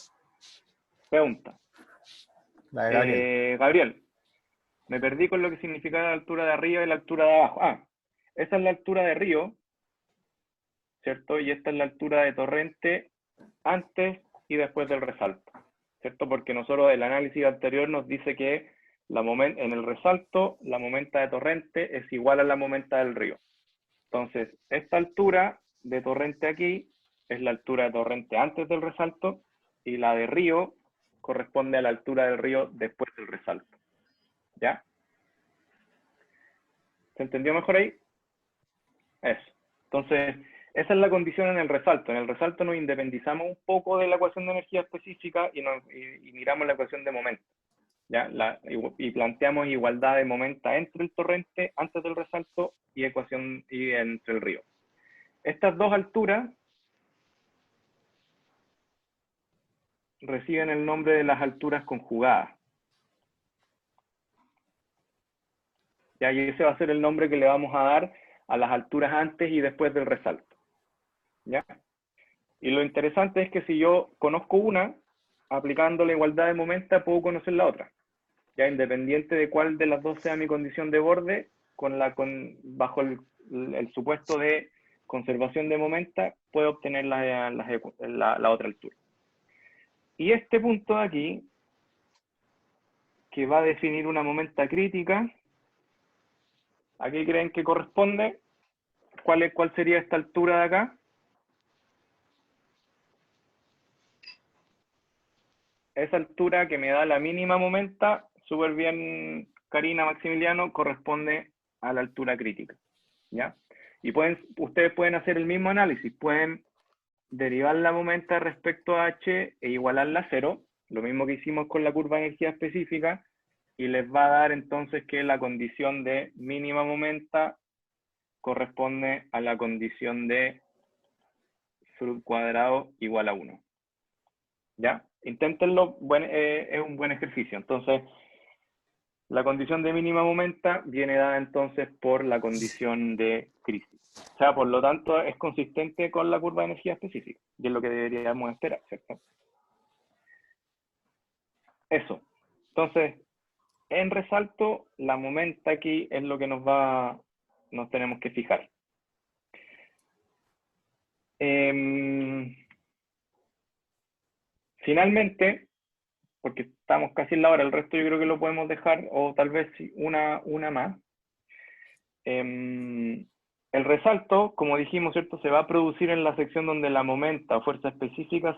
Pregunta. La de Gabriel. Gabriel, me perdí con lo que significa la altura de arriba y la altura de abajo. Esa es la altura de río, ¿cierto? Y esta es la altura de torrente antes y después del resalto, ¿cierto? Porque nosotros el análisis anterior nos dice que en el resalto la momenta de torrente es igual a la momenta del río. Entonces, esta altura de torrente aquí es la altura de torrente antes del resalto, y la de río corresponde a la altura del río después del resalto. ¿Ya? ¿Se entendió mejor ahí? Eso. Entonces, esa es la condición en el resalto. En el resalto nos independizamos un poco de la ecuación de energía específica y miramos la ecuación de momento. ¿Ya? Y planteamos igualdad de momenta entre el torrente antes del resalto y entre el río. Estas dos alturas reciben el nombre de las alturas conjugadas. ¿Ya? Y ese va a ser el nombre que le vamos a dar a las alturas antes y después del resalto. ¿Ya? Y lo interesante es que si yo conozco una, aplicando la igualdad de momenta, puedo conocer la otra. Ya independiente de cuál de las dos sea mi condición de borde, bajo el supuesto de conservación de momenta, puedo obtener la otra altura. Y este punto de aquí, que va a definir una momenta crítica, ¿a qué creen que corresponde? ¿Cuál sería esta altura de acá? Esa altura que me da la mínima momenta, súper bien, Karina, Maximiliano, corresponde a la altura crítica, ¿ya? Y ustedes pueden hacer el mismo análisis, pueden derivar la momenta respecto a h e igualarla a 0, lo mismo que hicimos con la curva de energía específica, y les va a dar entonces que la condición de mínima momenta corresponde a la condición de Froude cuadrado igual a 1. ¿Ya? Inténtenlo, es un buen ejercicio. Entonces, la condición de mínima momenta viene dada entonces por la condición de crisis. O sea, por lo tanto, es consistente con la curva de energía específica. Y es lo que deberíamos esperar, ¿cierto? Eso. Entonces, en resalto, la momenta aquí es lo que nos tenemos que fijar. Finalmente, porque estamos casi en la hora, el resto yo creo que lo podemos dejar, o tal vez una más. El resalto, como dijimos, ¿cierto? Se va a producir en la sección donde la momenta o fuerza específica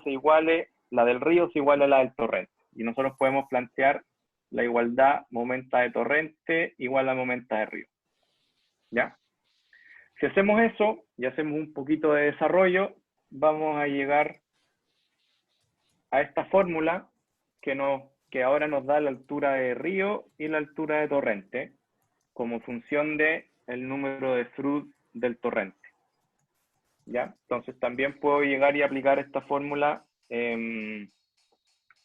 la del río se iguale a la del torrente. Y nosotros podemos plantear la igualdad momenta de torrente igual a momenta de río. ¿Ya? Si hacemos eso y hacemos un poquito de desarrollo, vamos a llegar a esta fórmula que ahora nos da la altura de río y la altura de torrente como función del número de Froude del torrente. ¿Ya? Entonces también puedo llegar y aplicar esta fórmula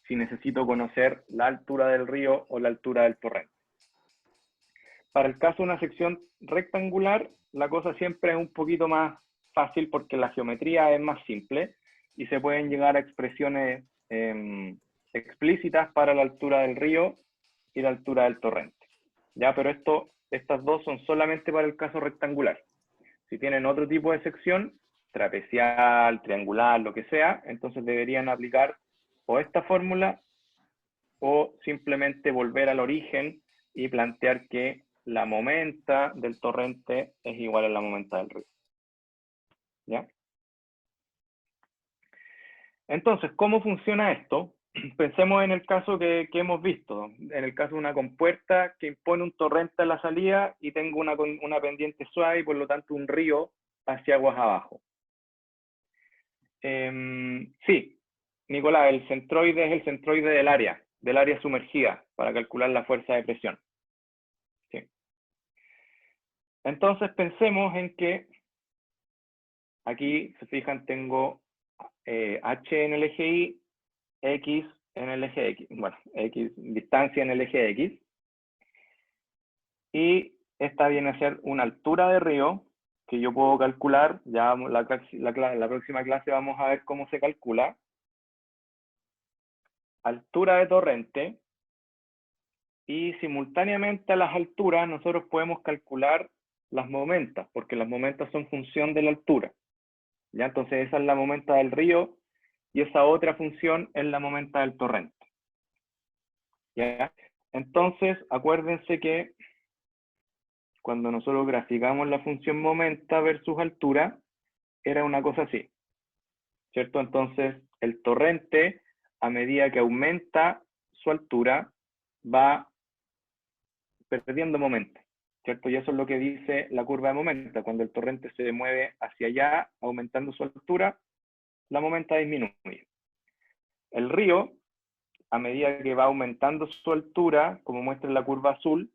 si necesito conocer la altura del río o la altura del torrente. Para el caso de una sección rectangular, la cosa siempre es un poquito más fácil porque la geometría es más simple y se pueden llegar a expresiones explícitas para la altura del río y la altura del torrente. ¿Ya? Pero estas dos son solamente para el caso rectangular. Si tienen otro tipo de sección, trapezial, triangular, lo que sea, entonces deberían aplicar o esta fórmula o simplemente volver al origen y plantear que la momenta del torrente es igual a la momenta del río. ¿Ya? Entonces, ¿cómo funciona esto? Pensemos en el caso que hemos visto, en el caso de una compuerta que impone un torrente a la salida y tengo una pendiente suave y por lo tanto un río hacia aguas abajo. Sí, Nicolás, el centroide es el centroide del área sumergida, para calcular la fuerza de presión. Sí. Entonces pensemos en que aquí, se fijan, tengo H en el eje Y, X en el eje X, bueno, X, distancia en el eje X. Y esta viene a ser una altura de río que yo puedo calcular, ya la próxima clase vamos a ver cómo se calcula. Altura de torrente. Y simultáneamente a las alturas nosotros podemos calcular las momentas, porque las momentas son función de la altura. ¿Ya? Entonces esa es la momenta del río y esa otra función es la momenta del torrente. ¿Ya? Entonces acuérdense que cuando nosotros graficamos la función momenta versus altura, era una cosa así, ¿cierto? Entonces el torrente, a medida que aumenta su altura, va perdiendo momento, ¿cierto? Y eso es lo que dice la curva de momenta. Cuando el torrente se mueve hacia allá, aumentando su altura, la momenta disminuye. El río, a medida que va aumentando su altura, como muestra en la curva azul,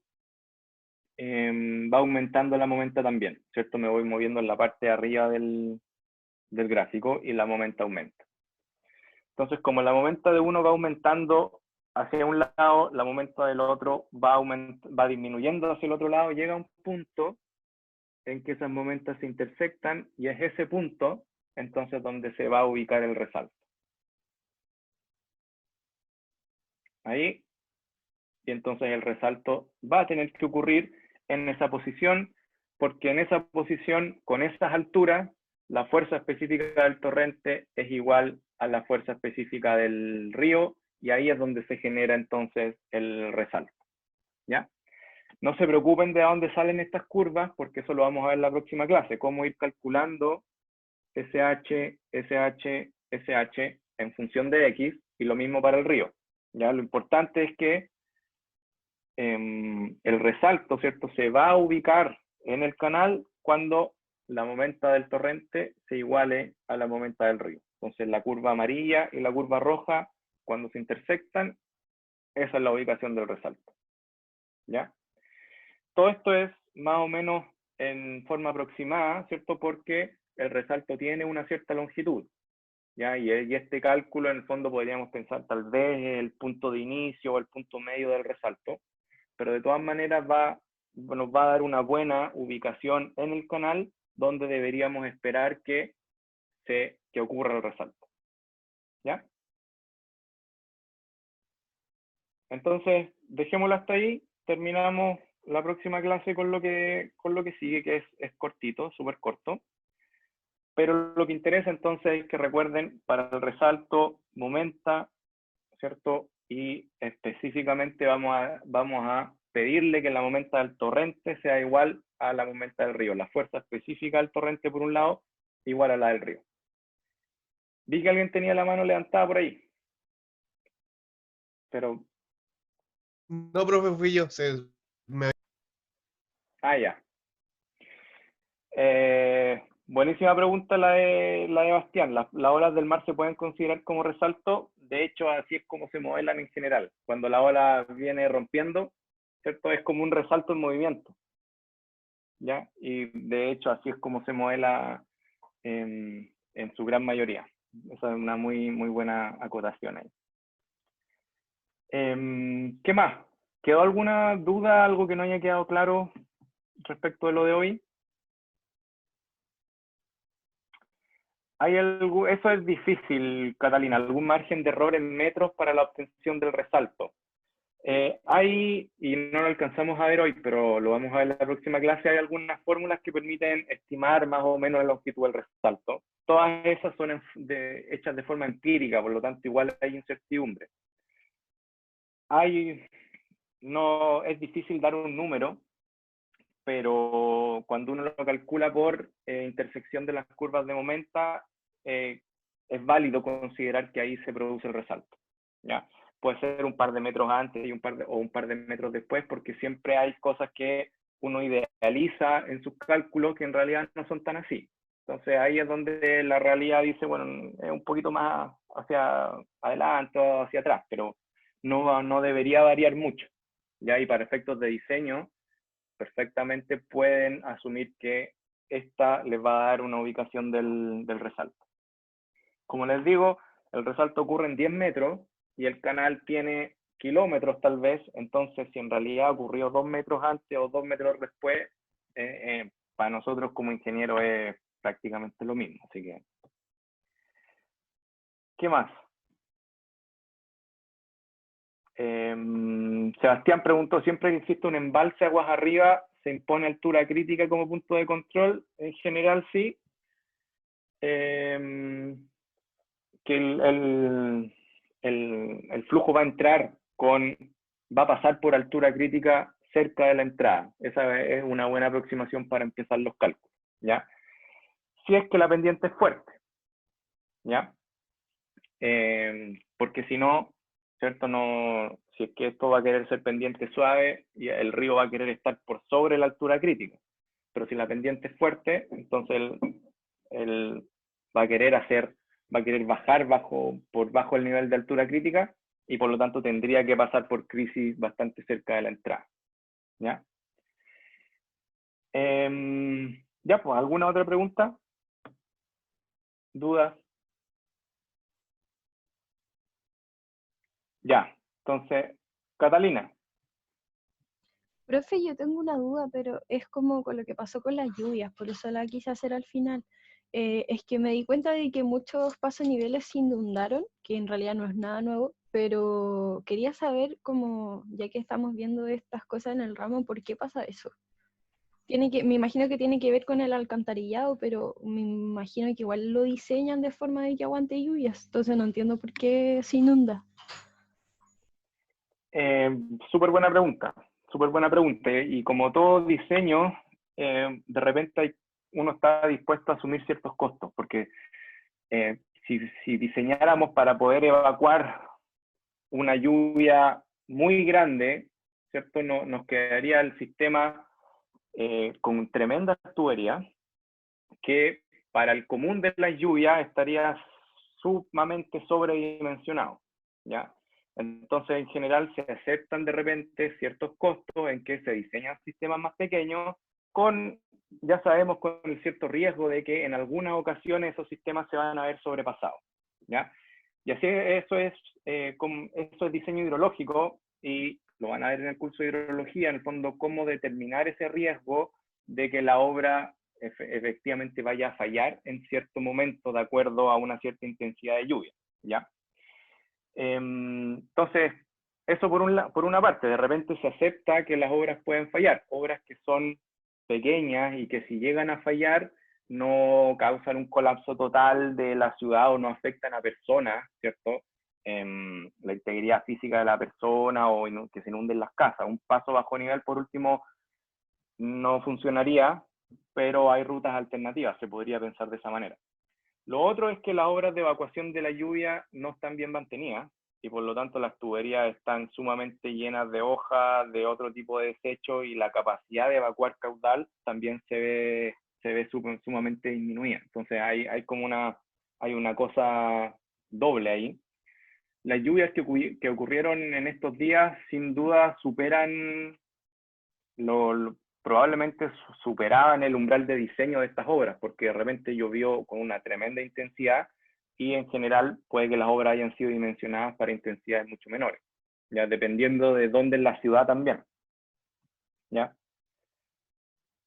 va aumentando la momenta también, ¿cierto? Me voy moviendo en la parte de arriba del gráfico y la momenta aumenta. Entonces, como la momenta de uno va aumentando hacia un lado, la momenta del otro va disminuyendo hacia el otro lado, llega a un punto en que esas momentas se intersectan y es ese punto entonces donde se va a ubicar el resalto. ahí, y entonces el resalto va a tener que ocurrir en esa posición, porque en esa posición, con esas alturas, la fuerza específica del torrente es igual a la fuerza específica del río, y ahí es donde se genera entonces el resalto, ¿ya? No se preocupen de dónde salen estas curvas, porque eso lo vamos a ver en la próxima clase, cómo ir calculando SH, SH, SH en función de X, y lo mismo para el río. ¿Ya? Lo importante es que el resalto, ¿cierto?, se va a ubicar en el canal cuando la momenta del torrente se iguale a la momenta del río. Entonces la curva amarilla y la curva roja, cuando se intersectan, esa es la ubicación del resalto. ¿Ya? Todo esto es más o menos en forma aproximada, ¿cierto? Porque el resalto tiene una cierta longitud, ¿ya? Y este cálculo, en el fondo, podríamos pensar tal vez el punto de inicio o el punto medio del resalto, pero de todas maneras nos va a dar una buena ubicación en el canal donde deberíamos esperar que ocurra el resalto, ¿ya? Entonces, dejémoslo hasta ahí, terminamos la próxima clase con lo que sigue, que es cortito, súper corto. Pero lo que interesa entonces es que recuerden, para el resalto, momenta, ¿cierto? Y específicamente vamos a pedirle que la momenta del torrente sea igual a la momenta del río. La fuerza específica del torrente, por un lado, igual a la del río. Vi que alguien tenía la mano levantada por ahí. Pero... No, profe, fui yo. ya. Buenísima pregunta la de Bastián. Las olas del mar se pueden considerar como resalto. De hecho, así es como se modelan en general. Cuando la ola viene rompiendo, ¿cierto? Es como un resalto en movimiento, ¿ya? Y de hecho, así es como se modela en su gran mayoría. Esa es una muy, muy buena acotación ahí. ¿Qué más? ¿Quedó alguna duda, algo que no haya quedado claro respecto de lo de hoy? Eso es difícil, Catalina, algún margen de error en metros para la obtención del resalto. Hay, y no lo alcanzamos a ver hoy, pero lo vamos a ver en la próxima clase, hay algunas fórmulas que permiten estimar más o menos la longitud del resalto. Todas esas son hechas de forma empírica, por lo tanto igual hay incertidumbre. No, es difícil dar un número, pero cuando uno lo calcula por intersección de las curvas de momenta, es válido considerar que ahí se produce el resalto, ¿ya? Puede ser un par de metros antes y un par de metros después, porque siempre hay cosas que uno idealiza en sus cálculos que en realidad no son tan así. Entonces ahí es donde la realidad dice, bueno, es un poquito más hacia adelante o hacia atrás, pero no debería variar mucho, ¿ya? Y para efectos de diseño, perfectamente pueden asumir que esta les va a dar una ubicación del resalto. Como les digo, el resalto ocurre en 10 metros y el canal tiene kilómetros tal vez, entonces si en realidad ocurrió 2 metros antes o 2 metros después, para nosotros como ingenieros es prácticamente lo mismo. Así que, ¿qué más? Sebastián preguntó, ¿siempre que existe un embalse aguas arriba se impone altura crítica como punto de control? En general sí. Que el flujo va a entrar va a pasar por altura crítica cerca de la entrada. Esa es una buena aproximación para empezar los cálculos, ¿ya? Si es que la pendiente es fuerte, ¿ya? Porque si no, ¿cierto? Si es que esto va a querer ser pendiente suave, y el río va a querer estar por sobre la altura crítica. Pero si la pendiente es fuerte, entonces él va a querer bajar por bajo el nivel de altura crítica, y por lo tanto tendría que pasar por crisis bastante cerca de la entrada, ¿ya? Ya, pues, ¿alguna otra pregunta? ¿Dudas? Ya, entonces, Catalina. Profe, yo tengo una duda, pero es como con lo que pasó con las lluvias, por eso la quise hacer al final. Es que me di cuenta de que muchos pasoniveles se inundaron, que en realidad no es nada nuevo, pero quería saber, como, ya que estamos viendo estas cosas en el ramo, ¿por qué pasa eso? Me imagino que tiene que ver con el alcantarillado, pero me imagino que igual lo diseñan de forma de que aguante lluvias, entonces no entiendo por qué se inunda. Súper buena pregunta, súper buena pregunta. Y como todo diseño, de repente uno está dispuesto a asumir ciertos costos, porque si diseñáramos para poder evacuar una lluvia muy grande, ¿cierto? Nos quedaría el sistema con tremendas tuberías, que para el común de las lluvias estaría sumamente sobredimensionado, ¿ya? Entonces, en general, se aceptan de repente ciertos costos en que se diseñan sistemas más pequeños ya sabemos, con el cierto riesgo de que en algunas ocasiones esos sistemas se van a ver sobrepasados, ¿ya? Y así eso es diseño hidrológico, y lo van a ver en el curso de hidrología, en el fondo, cómo determinar ese riesgo de que la obra efectivamente vaya a fallar en cierto momento de acuerdo a una cierta intensidad de lluvia, ¿ya? Entonces, eso por una parte, de repente se acepta que las obras pueden fallar, obras que son pequeñas y que si llegan a fallar no causan un colapso total de la ciudad o no afectan a personas, ¿cierto? La integridad física de la persona o que se inunden las casas. Un paso bajo nivel, por último, no funcionaría, pero hay rutas alternativas, se podría pensar de esa manera. Lo otro es que las obras de evacuación de la lluvia no están bien mantenidas y por lo tanto las tuberías están sumamente llenas de hojas, de otro tipo de desechos, y la capacidad de evacuar caudal también se ve sumamente disminuida. Entonces hay una cosa doble ahí. Las lluvias que ocurrieron en estos días sin duda probablemente superaban el umbral de diseño de estas obras, porque de repente llovió con una tremenda intensidad y en general puede que las obras hayan sido dimensionadas para intensidades mucho menores, ya dependiendo de dónde en la ciudad también. ¿Ya?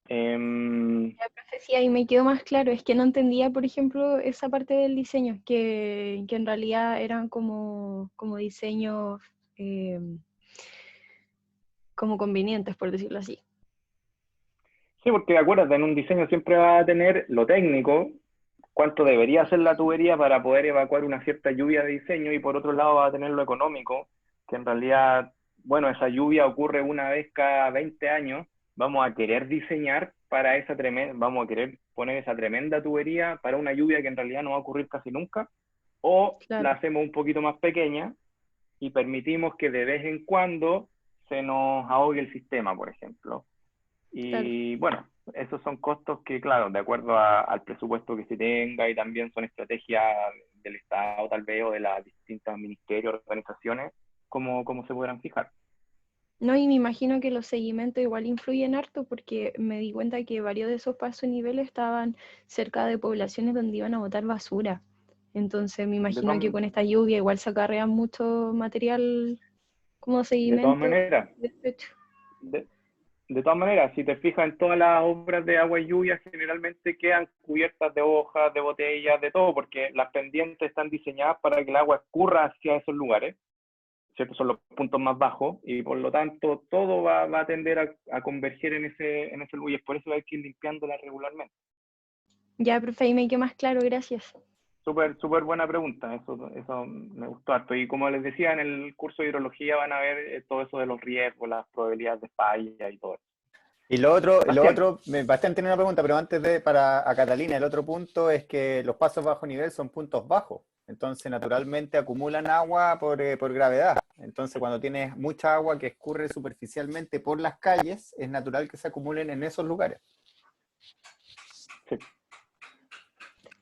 La profecía, y me quedó más claro, es que no entendía, por ejemplo, esa parte del diseño, que en realidad eran como diseños como convenientes, por decirlo así. Sí, porque acuérdate, en un diseño siempre va a tener lo técnico, cuánto debería ser la tubería para poder evacuar una cierta lluvia de diseño, y por otro lado va a tener lo económico, que en realidad, bueno, esa lluvia ocurre una vez cada 20 años, vamos a querer diseñar para vamos a querer poner esa tremenda tubería para una lluvia que en realidad no va a ocurrir casi nunca, o Claro. la hacemos un poquito más pequeña y permitimos que de vez en cuando se nos ahogue el sistema, por ejemplo. Y bueno, esos son costos que, claro, de acuerdo al presupuesto que se tenga, y también son estrategias del Estado tal vez, o de las distintas ministerios, organizaciones, cómo se podrán fijar. No, y me imagino que los seguimientos igual influyen harto, porque me di cuenta que varios de esos pasos niveles estaban cerca de poblaciones donde iban a botar basura. Entonces me imagino que con esta lluvia igual se acarrean mucho material como seguimiento. De todas maneras, si te fijas, en todas las obras de agua y lluvia generalmente quedan cubiertas de hojas, de botellas, de todo, porque las pendientes están diseñadas para que el agua escurra hacia esos lugares, ¿cierto? Son los puntos más bajos, y por lo tanto todo va a tender a converger en ese lugar, y es por eso que hay que ir limpiándola regularmente. Ya, profe, ahí me quedó más claro, gracias. Súper buena pregunta, eso me gustó harto. Y como les decía, en el curso de hidrología van a ver todo eso de los riesgos, las probabilidades de falla y todo eso. Y lo otro, Bastián tiene una pregunta, pero antes a Catalina, el otro punto es que los pasos bajo nivel son puntos bajos, entonces naturalmente acumulan agua por gravedad. Entonces cuando tienes mucha agua que escurre superficialmente por las calles, es natural que se acumulen en esos lugares.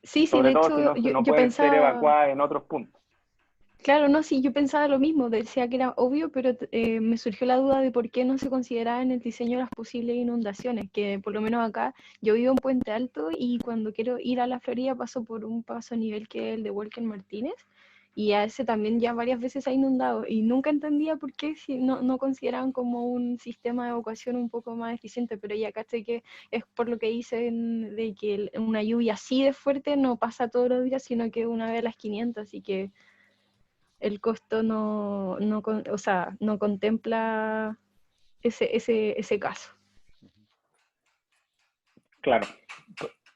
Sí, Sobre de todo hecho, si no yo pueden pensaba... ser evacuadas en otros puntos. Claro, no, sí, yo pensaba lo mismo, decía que era obvio, pero me surgió la duda de por qué no se consideraba en el diseño las posibles inundaciones, que por lo menos acá yo vivo en Puente Alto, y cuando quiero ir a la Florida paso por un paso a nivel que es el de Walker Martínez, y a ese también ya varias veces ha inundado, y nunca entendía por qué si no consideraban como un sistema de evacuación un poco más eficiente, pero ya caché que es por lo que dicen de que una lluvia así de fuerte no pasa todos los días, sino que una vez a las 500, así que el costo o sea, no contempla ese caso. Claro.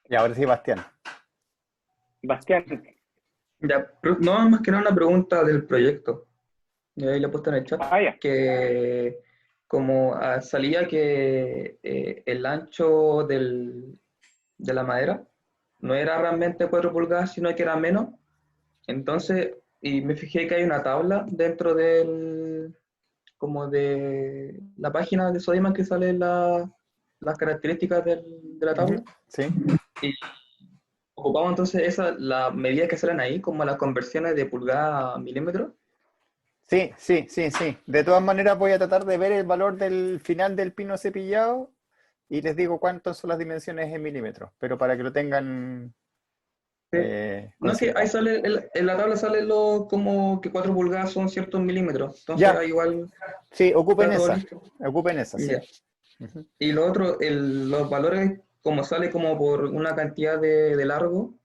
Y ahora sí, Bastián. Bastián, Ya, no, más que nada una pregunta del proyecto. Y ahí le he puesto en el chat ya. que como salía que el ancho de la madera no era realmente 4 pulgadas, sino que era menos. Entonces, y me fijé que hay una tabla dentro como de la página de Sodimac que sale las características de la tabla. Sí. Y ocupamos entonces las medidas que salen ahí, como las conversiones de pulgada a milímetros. Sí. De todas maneras voy a tratar de ver el valor del final del pino cepillado y les digo cuántas son las dimensiones en milímetros, pero para que lo tengan No, es que ahí considerado. sale, en la tabla sale como que 4 pulgadas son ciertos milímetros. Entonces Ya. ahí igual Sí, ocupen está todo esa. listo. Ocupen esa, sí. Ya. Y lo otro, los valores como sale como por una cantidad de largo,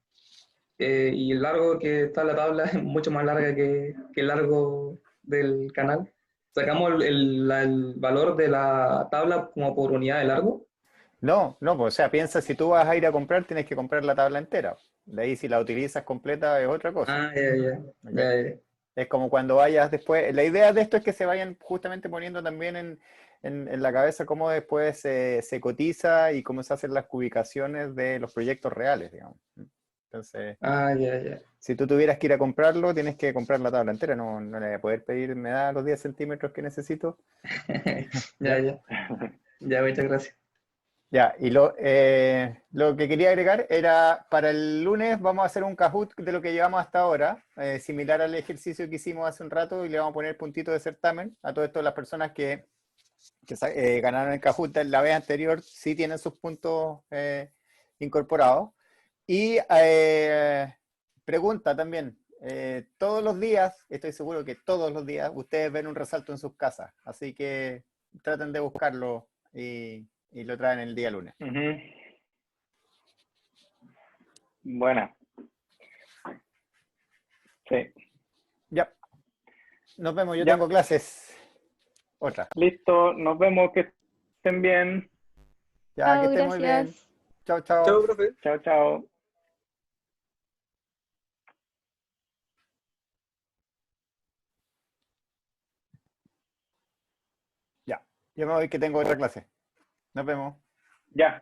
y el largo que está en la tabla es mucho más larga que el largo del canal. Sacamos el valor de la tabla como por unidad de largo. No, pues, o sea, piensa, si tú vas a ir a comprar, tienes que comprar la tabla entera. De ahí, si la utilizas completa, es otra cosa. Ah, ya. ¿Ok? Es como cuando vayas después. La idea de esto es que se vayan justamente poniendo también en la cabeza cómo después se cotiza y cómo se hacen las cubicaciones de los proyectos reales, digamos. Entonces, Ya. si tú tuvieras que ir a comprarlo, tienes que comprar la tabla entera. No le voy a poder pedir, me da los 10 centímetros que necesito. Ya, muchas gracias. Ya, y lo que quería agregar era, para el lunes vamos a hacer un Kahoot de lo que llevamos hasta ahora, similar al ejercicio que hicimos hace un rato, y le vamos a poner puntito de certamen. A todo esto, las personas que ganaron el Kahoot la vez anterior sí tienen sus puntos incorporados. Y pregunta también, todos los días, estoy seguro que todos los días, ustedes ven un resalto en sus casas, así que traten de buscarlo y lo traen el día lunes. Buena. Sí. Ya. Nos vemos, yo tengo clases. Otra. Listo, nos vemos, que estén bien. Ya, Chao, que estén muy bien. gracias. Chao. Chao, profe. Chao. Ya, yo me voy que tengo otra clase. Nos vemos. Ya.